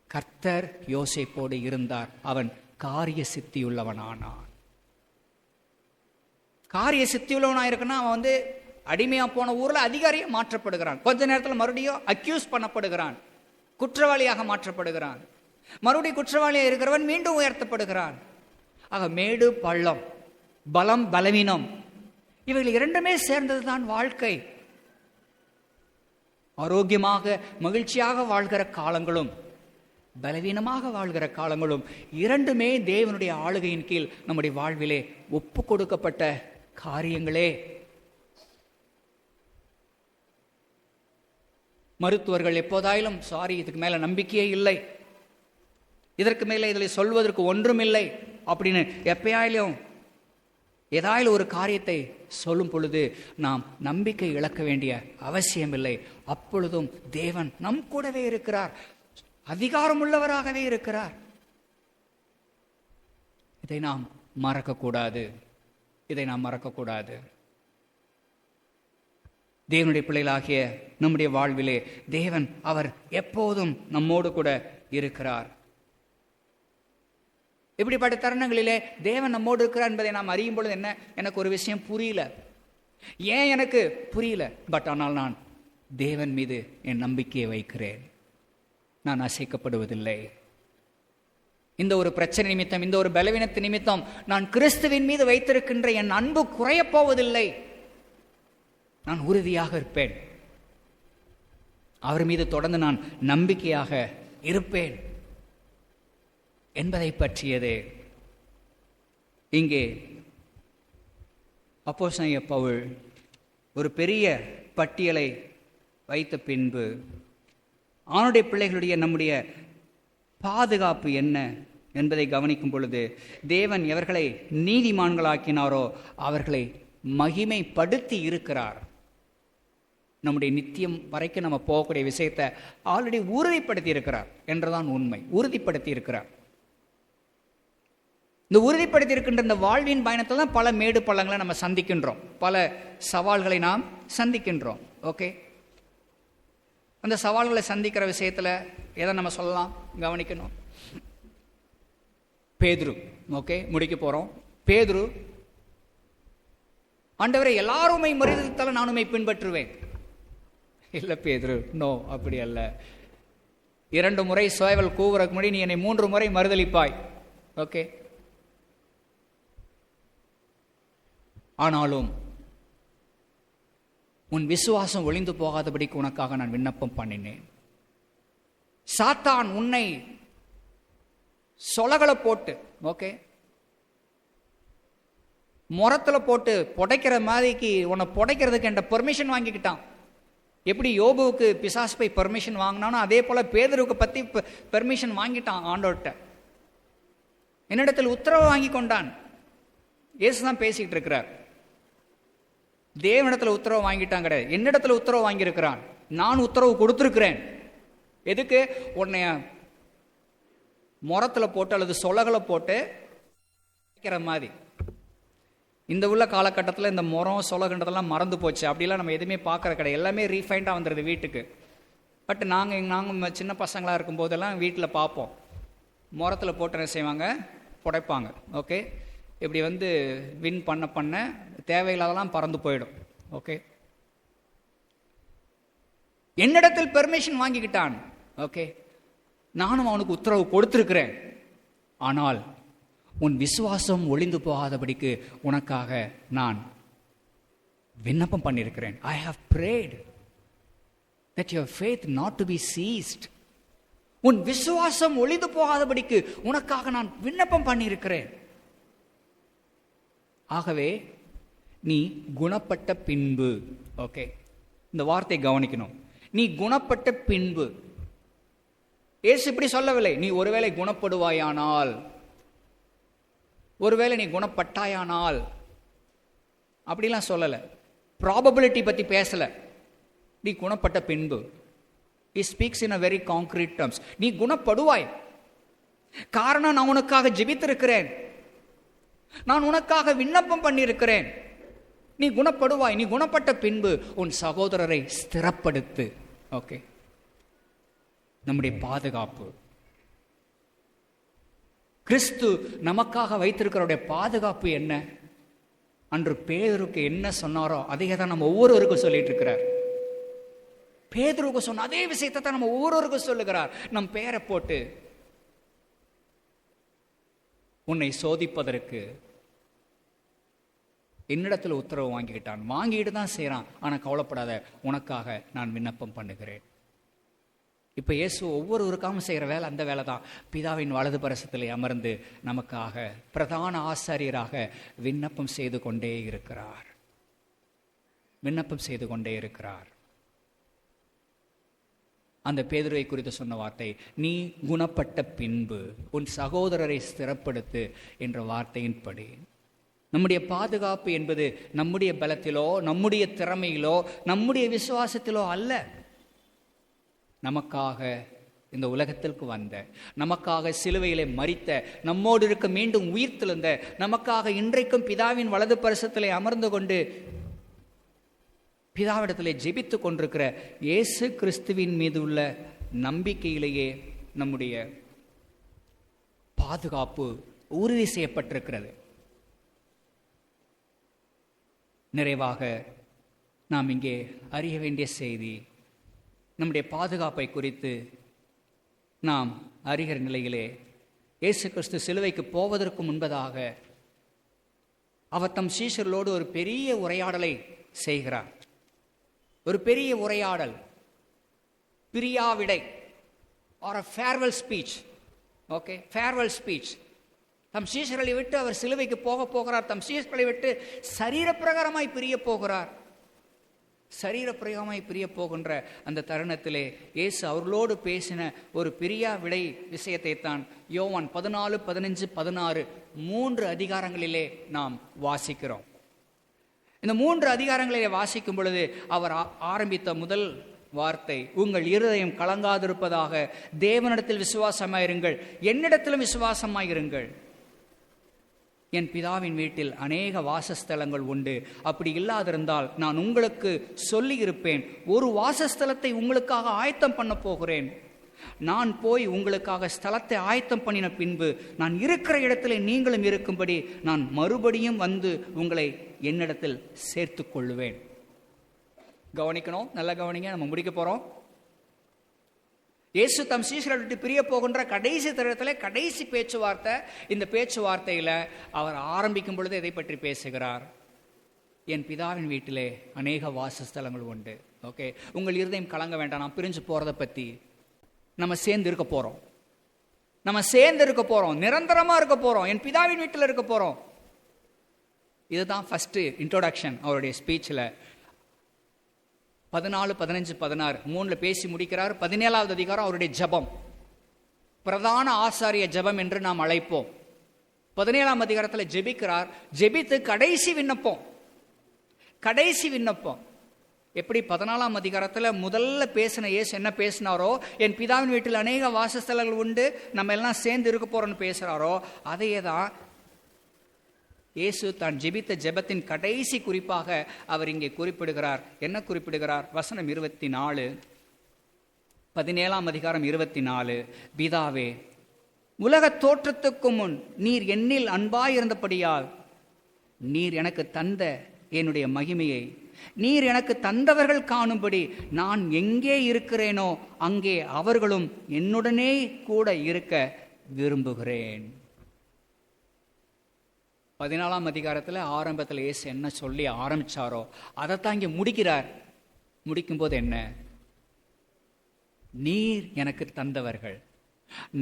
கர்த்தர் யோசேப்போடு இருந்தார், அவன் காரிய சித்தியுள்ளவனானான். காரிய சித்தியுள்ளவனாயிருக்குன்னா அவன் அடிமையா போன ஊர்ல அதிகாரியா மாற்றப்படுகிறான். கொஞ்ச நேரத்தில் மறுபடியும் அக்யூஸ் பண்ணப்படுகிறான், குற்றவாளியாக மாற்றப்படுகிறான். மறுபடியும் குற்றவாளியா இருக்கிறவன் மீண்டும் உயர்த்தப்படுகிறான். ஆக மேடு பள்ளம், பலம் பலவீனம், இவைகள் இரண்டுமே சேர்ந்ததுதான் வாழ்க்கை. ஆரோக்கியமாக மகிழ்ச்சியாக வாழ்கிற காலங்களும் பலவீனமாக வாழ்கிற காலங்களும் இரண்டுமே தேவனுடைய ஆளுகையின் கீழ் நம்முடைய வாழ்விலே ஒப்பு கொடுக்கப்பட்ட காரியங்களே. மருத்துவர்கள் எப்போதாயிலும் சாரி, இதுக்கு மேல நம்பிக்கையே இல்லை, இதற்கு மேல இதில் சொல்வதற்கு ஒன்றும் இல்லை அப்படின்னு எப்பயாயிலும் ஏதாயிலும் ஒரு காரியத்தை சொல்லும் பொழுது நாம் நம்பிக்கை இழக்க வேண்டிய அவசியம் இல்லை. அப்பொழுதும் தேவன் நம் கூடவே இருக்கிறார், அதிகாரம் உள்ளவராகவே இருக்கிறார். இதை நாம் மறக்கக்கூடாது, இதை நாம் மறக்கக்கூடாது. தேவனுடைய பிள்ளைகளாகிய நம்முடைய வாழ்விலே தேவன் அவர் எப்போதும் நம்மோடு கூட இருக்கிறார். இப்படிப்பட்ட தருணங்களிலே தேவன் நம்மோடு இருக்கிறார் என்பதை நாம் அறியும் பொழுது என்ன, எனக்கு ஒரு விஷயம் புரியல. ஏன் எனக்கு புரியல? பட் ஆனால் நான் தேவன் மீது என் நம்பிக்கையை வைக்கிறேன், நான் அசைக்கப்படுவதில்லை. இந்த ஒரு பிரச்சனை நிமித்தம், இந்த ஒரு பலவீனத்து நிமித்தம் நான் கிறிஸ்துவின் மீது வைத்திருக்கின்ற என் அன்பு குறையப் போவதில்லை. நான் உறுதியாக இருப்பேன், அவர் மீது தொடர்ந்து நான் நம்பிக்கையாக இருப்பேன் என்பதை பற்றியது இங்கே அப்போஸ்தலனாகிய பவுல் ஒரு பெரிய பட்டியலை வைத்த பின்பு ஆணுடைய பிள்ளைகளுடைய நம்முடைய பாதுகாப்பு என்ன என்பதை கவனிக்கும் பொழுது, தேவன் எவர்களை நீதிமான்களாக்கினாரோ அவர்களை மகிமைப்படுத்தி இருக்கிறார். நம்முடைய நித்தியம் வரைக்கும் நம்ம போகக்கூடிய விஷயத்தை ஆல்ரெடி உறுதிப்படுத்தி இருக்கிறார் என்றுதான் உண்மை. உறுதிப்படுத்தி இருக்கிறார். இந்த உறுதிப்படுத்தி இருக்கின்ற இந்த வாழ்வின் பயணத்தில் தான் பல மேடு பள்ளங்களை நம்ம சந்திக்கின்றோம், பல சவால்களை நாம் சந்திக்கின்றோம். ஓகே, அந்த சவால்களை சந்திக்கிற விஷயத்தில் எதை நம்ம சொல்லலாம், கவனிக்கணும். பேதுரு, ஓகே, முடிக்க போறோம். பேதுரு, ஆண்டவரே எல்லாருமே மறுதலித்தாலும் நான் உம்மை பின்பற்றுவேன். இல்லை பேதுரு, நோ, அப்படி அல்ல. 2 முறை சேவல் கூவுறதுக்கு முன்னாடி நீ என்னை 3 முறை மறுதலிப்பாய். ஓகே, ஆனாலும் உன் விசுவாசம் ஒளிந்து போகாதபடிக்கு உனக்காக நான் விண்ணப்பம் பண்ணினேன். சாத்தான் உன்னை சொலகளை போட்டு, ஓகே, முரத்துல போட்டு புடைக்கிற மாதிரிக்கு உன்னை புடைக்கிறதுக்கு என்ற பெர்மிஷன் வாங்கிக்கிட்டான். எப்படி யோபுவுக்கு பிசாசு போய் பெர்மிஷன் வாங்கினானோ அதே போல பேதுருவுக்கு பத்தி பெர்மிஷன் வாங்கிட்டான் ஆண்டவர்கிட்ட. என்னிடத்தில் உத்தரவு வாங்கி கொண்டான். இயேசுதான் பேசிக்கிட்டு இருக்கிறார். தேவனிடத்துல உத்தரவு வாங்கிட்டான் கிடையாது, என்னிடத்துல உத்தரவு வாங்கியிருக்கிறான். நான் உத்தரவு கொடுத்திருக்கிறேன். எதுக்கு? உன்னைய முறத்தில் போட்டு அல்லது சொலகளை போட்டு வைக்கிற மாதிரி. இந்த உள்ள காலகட்டத்தில் இந்த முறம் சொலகன்றதெல்லாம் மறந்து போச்சு. அப்படிலாம் நம்ம எதுவுமே பார்க்குற கிடையாது, எல்லாமே ரீஃபைண்டாக வந்துடுது வீட்டுக்கு. பட் நாங்கள் சின்ன பசங்களாக இருக்கும்போதெல்லாம் வீட்டில் பார்ப்போம், முறத்தில் போட்டு என்ன செய்வாங்க, புடைப்பாங்க. ஓகே, இப்படி வின் பண்ண தேவையில்லாதெல்லாம் பறந்து போயிடும். ஓகே, என்னிடத்தில் பெர்மிஷன் வாங்கிக்கிட்டான். ஓகே, நானும் அவனுக்கு உத்தரவு கொடுத்திருக்கிறேன். ஆனால் உன் விசுவாசம் ஒளிந்து போகாதபடிக்கு உனக்காக நான் விண்ணப்பம் பண்ணியிருக்கிறேன். I have prayed that your faith not to be ceased. உன் விசுவாசம் ஒளிந்து போகாதபடிக்கு உனக்காக நான் விண்ணப்பம் பண்ணியிருக்கிறேன். ஆகவே நீ குணப்பட்ட பின்பு, ஓகே, இந்த வார்த்தை கவனிக்கணும், நீ குணப்பட்ட பின்பு. இயேசு இப்படி சொல்லவில்லை, நீ ஒருவேளை குணப்படுவாயானால், ஒருவேளை நீ குணப்பட்டாயானால், அப்படிலாம் சொல்லலை. ப்ராபபிலிட்டி பற்றி பேசலை. நீ குணப்பட்ட பின்பு. He speaks in a very concrete terms. நீ குணப்படுவாய். காரணம், நான் உனக்காக ஜெபித்திருக்கிறேன், நான் உனக்காக விண்ணப்பம் பண்ணியிருக்கிறேன். நீ குணப்படுவாய். நீ குணப்பட்ட பின்பு உன் சகோதரரை ஸ்திரப்படுத்து. ஓகே, நம்முடைய பாதுகாப்பு, கிறிஸ்து நமக்காக வைத்திருக்கிறவருடைய பாதுகாப்பு என்ன? அன்று பேதுருக்கு என்ன சொன்னாரோ அதையே தான் நம்ம ஒவ்வொருவருக்கும் சொல்லிட்டு இருக்கிறார். பேதுருக்கு சொன்ன அதே விஷயத்தை தான் நம்ம ஒவ்வொருவருக்கும் சொல்லுகிறார். நம் பேரை போட்டு, உன்னை சோதிப்பதற்கு என்னிடத்தில் உத்தரவு வாங்கிக்கிட்டான். வாங்கிட்டு தான் செய்யறான். ஆனால் கவலைப்படாத, உனக்காக நான் விண்ணப்பம் பண்ணுகிறேன். இப்போ இயேசு ஒவ்வொருவருக்காகவும் செய்கிற வேலை அந்த வேலை தான். பிதாவின் வலது பரிசத்திலே அமர்ந்து நமக்காக பிரதான ஆசாரியராக விண்ணப்பம் செய்து கொண்டே இருக்கிறார். விண்ணப்பம் செய்து கொண்டே இருக்கிறார். அந்த பேதுருவை குறித்து சொன்ன வார்த்தை, நீ குணப்பட்ட பின்பு உன் சகோதரரை ஸ்திரப்படுத்து என்ற வார்த்தையின்படி, நம்முடைய பாதுகாப்பு என்பது நம்முடைய பலத்திலோ, நம்முடைய திறமையிலோ, நம்முடைய விசுவாசத்திலோ அல்ல. நமக்காக இந்த உலகத்திற்கு வந்த, நமக்காக சிலுவையிலே மரித்த, நம்மோடு இருக்க மீண்டும் உயிர்த்தெழுந்த, நமக்காக இன்றைக்கும் பிதாவின் வலது பரிசத்திலே அமர்ந்து கொண்டு பிதாவிடத்திலே ஜெபித்து கொண்டிருக்கிற இயேசு கிறிஸ்துவின் மீது உள்ள நம்பிக்கையிலேயே நம்முடைய பாதுகாப்பு உறுதி செய்யப்பட்டிருக்கிறது. நிறைவாக நாம் இங்கே அறிய வேண்டிய செய்தி, நம்முடைய பாதுகாப்பை குறித்து நாம் அறிகிற நிலையிலே, இயேசு கிறிஸ்து சிலுவைக்கு போவதற்கு முன்பதாக அவர் தம் சீஷர்களோடு ஒரு பெரிய உரையாடலை செய்கிறார். ஒரு பெரிய உரையாடல், பிரியாவிடை, or a farewell speech. Okay, farewell speech. தம் சீஷர்களை விட்டு அவர் சிலுவைக்கு போகிறார். தம் சீஷர்களை விட்டு சரீரப்பிரகாரமாய் பிரிய போகிறார். சரீரப்பிரகாரமாய் பிரிய போகின்ற அந்த தருணத்திலே இயேசு அவர்களோடு பேசின ஒரு பிரியா விடை விஷயத்தை தான் யோவான் 14, 15, 16 3 அதிகாரங்களிலே நாம் வாசிக்கிறோம். இந்த 3 அதிகாரங்களிலே வாசிக்கும் பொழுது அவர் ஆரம்பித்த முதல் வார்த்தை, உங்கள் இருதயம் கலங்காதிருப்பதாக, தேவனிடத்தில் விசுவாசமாயிருங்கள், என்னிடத்திலும் விசுவாசமாயிருங்கள். என் பிதாவின் வீட்டில் அநேக வாசஸ்தலங்கள் உண்டு. அப்படி இல்லாதிருந்தால் நான் உங்களுக்கு சொல்லி இருப்பேன். ஒரு வாசஸ்தலத்தை உங்களுக்காக ஆயத்தம் பண்ண போகிறேன். நான் போய் உங்களுக்காக ஸ்தலத்தை ஆயத்தம் பண்ணின பின்பு நான் இருக்கிற இடத்துல நீங்களும் இருக்கும்படி நான் மறுபடியும் வந்து உங்களை என்னிடத்தில் சேர்த்து கொள்ளுவேன். கவனிக்கணும், நல்லா கவனிங்க, நம்ம முடிக்க போறோம். இயேசு தம் சீஷர்களை விட்டு பிரிய போகின்ற கடைசி தருணத்தில் கடைசி பேச்சுவார்த்தை. இந்த பேச்சுவார்த்தையில் அவர் ஆரம்பிக்கும் பொழுது எதை பற்றி பேசுகிறார்? என் பிதாவின் வீட்டிலே அநேக வாசஸ்தலங்கள் உண்டு. ஓகே, உங்கள் இருதயம் கலங்க வேண்டாம். நான் பிரிஞ்சு போறதை பற்றி, நம்ம சேர்ந்து இருக்க போறோம், நம்ம சேர்ந்து இருக்க போறோம், நிரந்தரமா இருக்க போறோம், என் பிதாவின் வீட்டில் இருக்க போறோம். இதுதான் ஃபர்ஸ்ட் இன்ட்ரோடக்ஷன் அவருடைய ஸ்பீச்சில். 14, 15, 16 3 பேசி முடிக்கிறார். 17வது அதிகாரம் அவருடைய ஜெபம், பிரதான ஆசாரிய ஜெபம் என்று நாம் அழைப்போம். 17ஆம் அதிகாரத்தில் ஜெபிக்கிறார். ஜெபித்து கடைசி விண்ணப்பம், கடைசி விண்ணப்பம். எப்படி 14ஆம் அதிகாரத்தில் முதல்ல பேசின இயேசு என்ன பேசினாரோ, என் பிதாவின் வீட்டில் அநேக வாசஸ்தலங்கள் உண்டு, நம்ம எல்லாம் சேர்ந்து இருக்க போறோம்னு பேசுறாரோ, அதையே தான் இயேசு தான் ஜெபித்த ஜெபத்தின் கடைசி குறிப்பாக அவர் இங்கே குறிப்பிடுகிறார். என்ன குறிப்பிடுகிறார்? வசனம் 24, 17ஆம் அதிகாரம் 24. பிதாவே, உலக தோற்றத்துக்கு முன் நீர் என்னில் அன்பாயிருந்தபடியால் நீர் எனக்கு தந்த என்னுடைய மகிமையை நீர் எனக்கு தந்தவர்கள் காணும்படி நான் எங்கே இருக்கிறேனோ அங்கே அவர்களும் என்னுடனே கூட இருக்க விரும்புகிறேன். 14ஆம் அதிகாரத்தில் ஆரம்பத்தில் இயேசு என்ன சொல்லி ஆரம்பிச்சாரோ அதைத்தான் இங்கே முடிக்கிறார். முடிக்கும்போது என்ன? நீர் எனக்கு தந்தவர்கள்,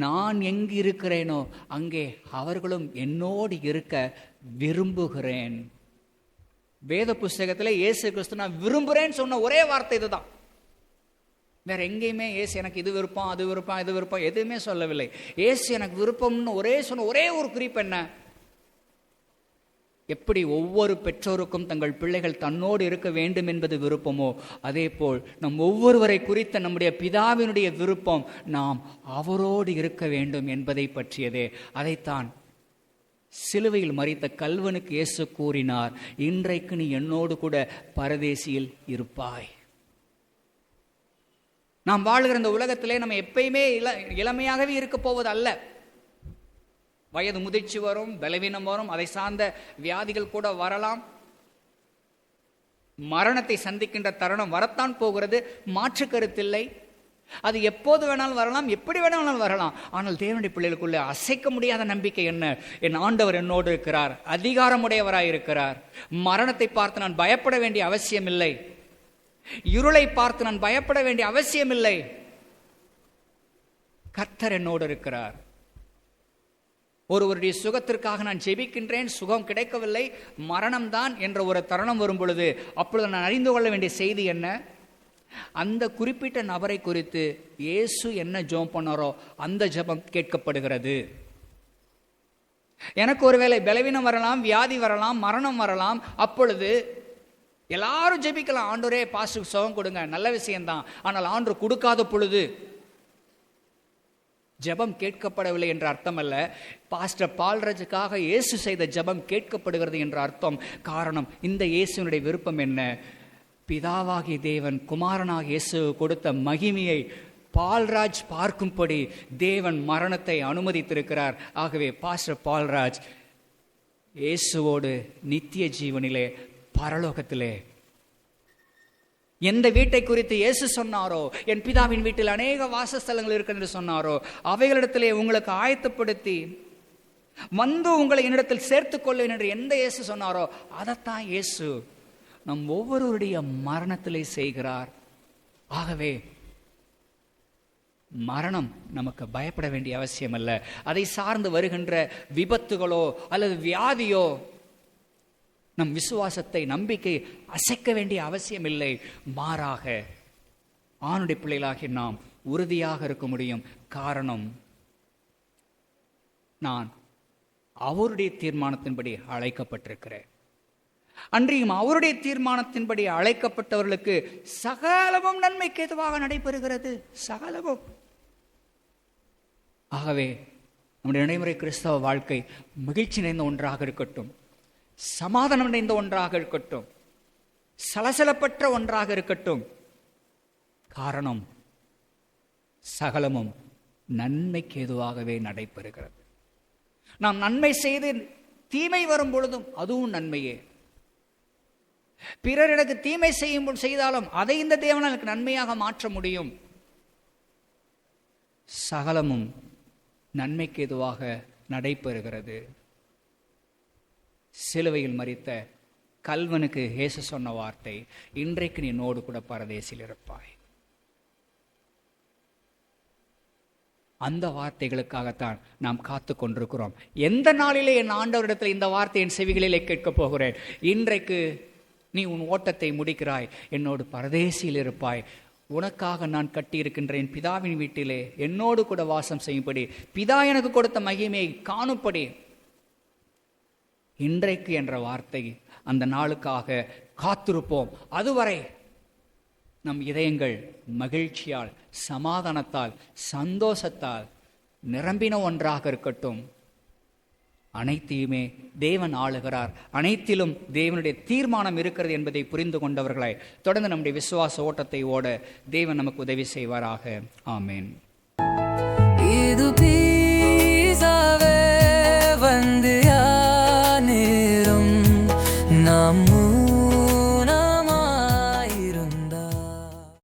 நான் எங்கு இருக்கிறேனோ அங்கே அவர்களும் என்னோடு இருக்க விரும்புகிறேன். வேத புஸ்தகத்தில் இயேசு கிறிஸ்து நான் விரும்புகிறேன்னு சொன்ன ஒரே வார்த்தை இதுதான். வேற எங்கேயுமே இயேசு எனக்கு இது விருப்பம், அது விருப்பம், இது விருப்பம் எதுவுமே சொல்லவில்லை. இயேசு எனக்கு விருப்பம்னு சொன்ன ஒரே ஒரு குறிப்பு என்ன? எப்படி ஒவ்வொரு பெற்றோருக்கும் தங்கள் பிள்ளைகள் தன்னோடு இருக்க வேண்டும் என்பது விருப்பமோ, அதே போல் நம் ஒவ்வொருவரை குறித்த நம்முடைய பிதாவினுடைய விருப்பம் நாம் அவரோடு இருக்க வேண்டும் என்பதை பற்றியதே. அதைத்தான் சிலுவையில் மரித்த கல்வனுக்கு இயேசு கூறினார், இன்றைக்கு நீ என்னோடு கூட பரதேசியில் இருப்பாய். நாம் வாழ்கிற இந்த உலகத்திலே நம்ம எப்பயுமே இளமையாகவே இருக்க போவது அல்ல. வயது முதிர்ச்சி வரும், பலவீனம் வரும், அதை சார்ந்த வியாதிகள் கூட வரலாம். மரணத்தை சந்திக்கின்ற தருணம் வரத்தான் போகிறது, மாற்று கருத்தில்லை. அது எப்போது வேணாலும் வரலாம், எப்படி வேணாலும் வரலாம். ஆனால் தேவனுடைய பிள்ளைகளுக்குள்ளே அசைக்க முடியாத நம்பிக்கை என்ன? என் ஆண்டவர் என்னோடு இருக்கிறார், அதிகாரமுடையவராய் இருக்கிறார். மரணத்தை பார்த்து நான் பயப்பட வேண்டிய அவசியம் இல்லை, இருளை பார்த்து நான் பயப்பட வேண்டிய அவசியம் இல்லை. கர்த்தர் என்னோடு இருக்கிறார். ஒருவருடைய சுகத்திற்காக நான் ஜெபிக்கின்றேன், சுகம் கிடைக்கவில்லை, மரணம்தான் என்ற ஒரு தருணம் வரும் பொழுது, அப்பொழுது நான் அறிந்து கொள்ள வேண்டிய செய்தி என்ன? அந்த குறிப்பிட்ட நபரை குறித்து இயேசு என்ன ஜெபம் பண்ணாரோ அந்த ஜெபம் கேட்கப்படுகிறது. எனக்கு ஒருவேளை பலவீனம் வரலாம், வியாதி வரலாம், மரணம் வரலாம். அப்பொழுது எல்லாரும் ஜெபிக்கலாம், ஆண்டவரே பாஸ்டருக்கு சுகம் கொடுங்க, நல்ல விஷயம்தான். ஆனால் ஆண்டவர் கொடுக்காத பொழுது ஜெபம் கேட்கப்படவில்லை என்ற அர்த்தம் அல்ல. பாஸ்டர் பால்ராஜுக்காக இயேசு செய்த ஜெபம் கேட்கப்படுகிறது என்ற அர்த்தம். காரணம், இந்த இயேசுனுடைய விருப்பம் என்ன? பிதாவாகிய தேவன் குமாரனாக இயேசு கொடுத்த மகிமையை பால்ராஜ் பார்க்கும்படி தேவன் மரணத்தை அனுமதித்திருக்கிறார். ஆகவே பாஸ்டர் பால்ராஜ் இயேசுவோடு நித்திய ஜீவனிலே பரலோகத்திலே எந்த வீட்டை குறித்து இயேசு சொன்னாரோ, என் பிதாவின் வீட்டில் அநேக வாசஸ்தலங்கள் இருக்கு என்று சொன்னாரோ, அவைகளிடத்திலே உங்களுக்கு ஆயத்தப்படுத்தி வந்து உங்களை என்னிடத்தில் சேர்த்துக் கொள்வேன் என்று எந்த இயேசு சொன்னாரோ அதைத்தான் இயேசு நம் ஒவ்வொருவருடைய மரணத்திலே செய்கிறார். ஆகவே மரணம் நமக்கு பயப்பட வேண்டிய அவசியம் அல்ல. அதை சார்ந்து வருகின்ற விபத்துகளோ அல்லது வியாதியோ நம் விசுவாசத்தை, நம்பிக்கை அசைக்க வேண்டிய அவசியம் இல்லை. மாறாக ஆணுடைய பிள்ளைகளாகி நாம் உறுதியாக இருக்க முடியும். காரணம், நான் அவருடைய தீர்மானத்தின்படி அழைக்கப்பட்டிருக்கிறேன். அன்றியும் அவருடைய தீர்மானத்தின்படி அழைக்கப்பட்டவர்களுக்கு சகலமும் நன்மைக்கு ஏதுவாக நடைபெறுகிறது. சகலமும். ஆகவே நம்முடைய நடைமுறை கிறிஸ்தவ வாழ்க்கை மகிழ்ச்சி நிறைந்த ஒன்றாக இருக்கட்டும், சமாதானம் அடைந்த ஒன்றாக இருக்கட்டும், சலசலப்பற்ற ஒன்றாக இருக்கட்டும். காரணம், சகலமும் நன்மைக்கு ஏதுவாகவே நடைபெறுகிறது. நாம் நன்மை செய்து தீமை வரும் பொழுதும் அதுவும் நன்மையே. பிறர் எனக்கு தீமை செய்தாலும் அதை இந்த தேவன் எனக்கு நன்மையாக மாற்ற முடியும். சகலமும் நன்மைக்கு ஏதுவாக நடைபெறுகிறது. சிலுவையில் மரித்த கல்வனுக்கு இயேசு சொன்ன வார்த்தை, இன்றைக்கு நீ என்னோடு கூட பரதேசில் இருப்பாய். அந்த வார்த்தைகளுக்காகத்தான் நாம் காத்து கொண்டிருக்கிறோம். எந்த நாளிலே என் ஆண்டவரிடத்தில் இந்த வார்த்தை என் செவிகளிலே கேட்கப் போகிறேன்? இன்றைக்கு நீ உன் ஓட்டத்தை முடிக்கிறாய், என்னோடு பரதேசியில் இருப்பாய். உனக்காக நான் கட்டியிருக்கின்றேன் பிதாவின் வீட்டிலே என்னோடு கூட வாசம் செய்யும்படி, பிதா எனக்கு கொடுத்த மகிமையை காணும்படி. இன்றைக்கு என்ற வார்த்தை அந்த நாளுக்காக காத்திருப்போம். அதுவரை நம் இதயங்கள் மகிழ்ச்சியால், சமாதானத்தால், சந்தோஷத்தால் நிரம்பின ஒன்றாக இருக்கட்டும். அனைத்தையுமே தேவன் ஆளுகிறார், அனைத்திலும் தேவனுடைய தீர்மானம் இருக்கிறது என்பதை புரிந்து கொண்டவர்களாய் தொடர்ந்து நம்முடைய விசுவாச ஓட்டத்தை ஓட தேவன் நமக்கு உதவி செய்வாராக. ஆமேன்.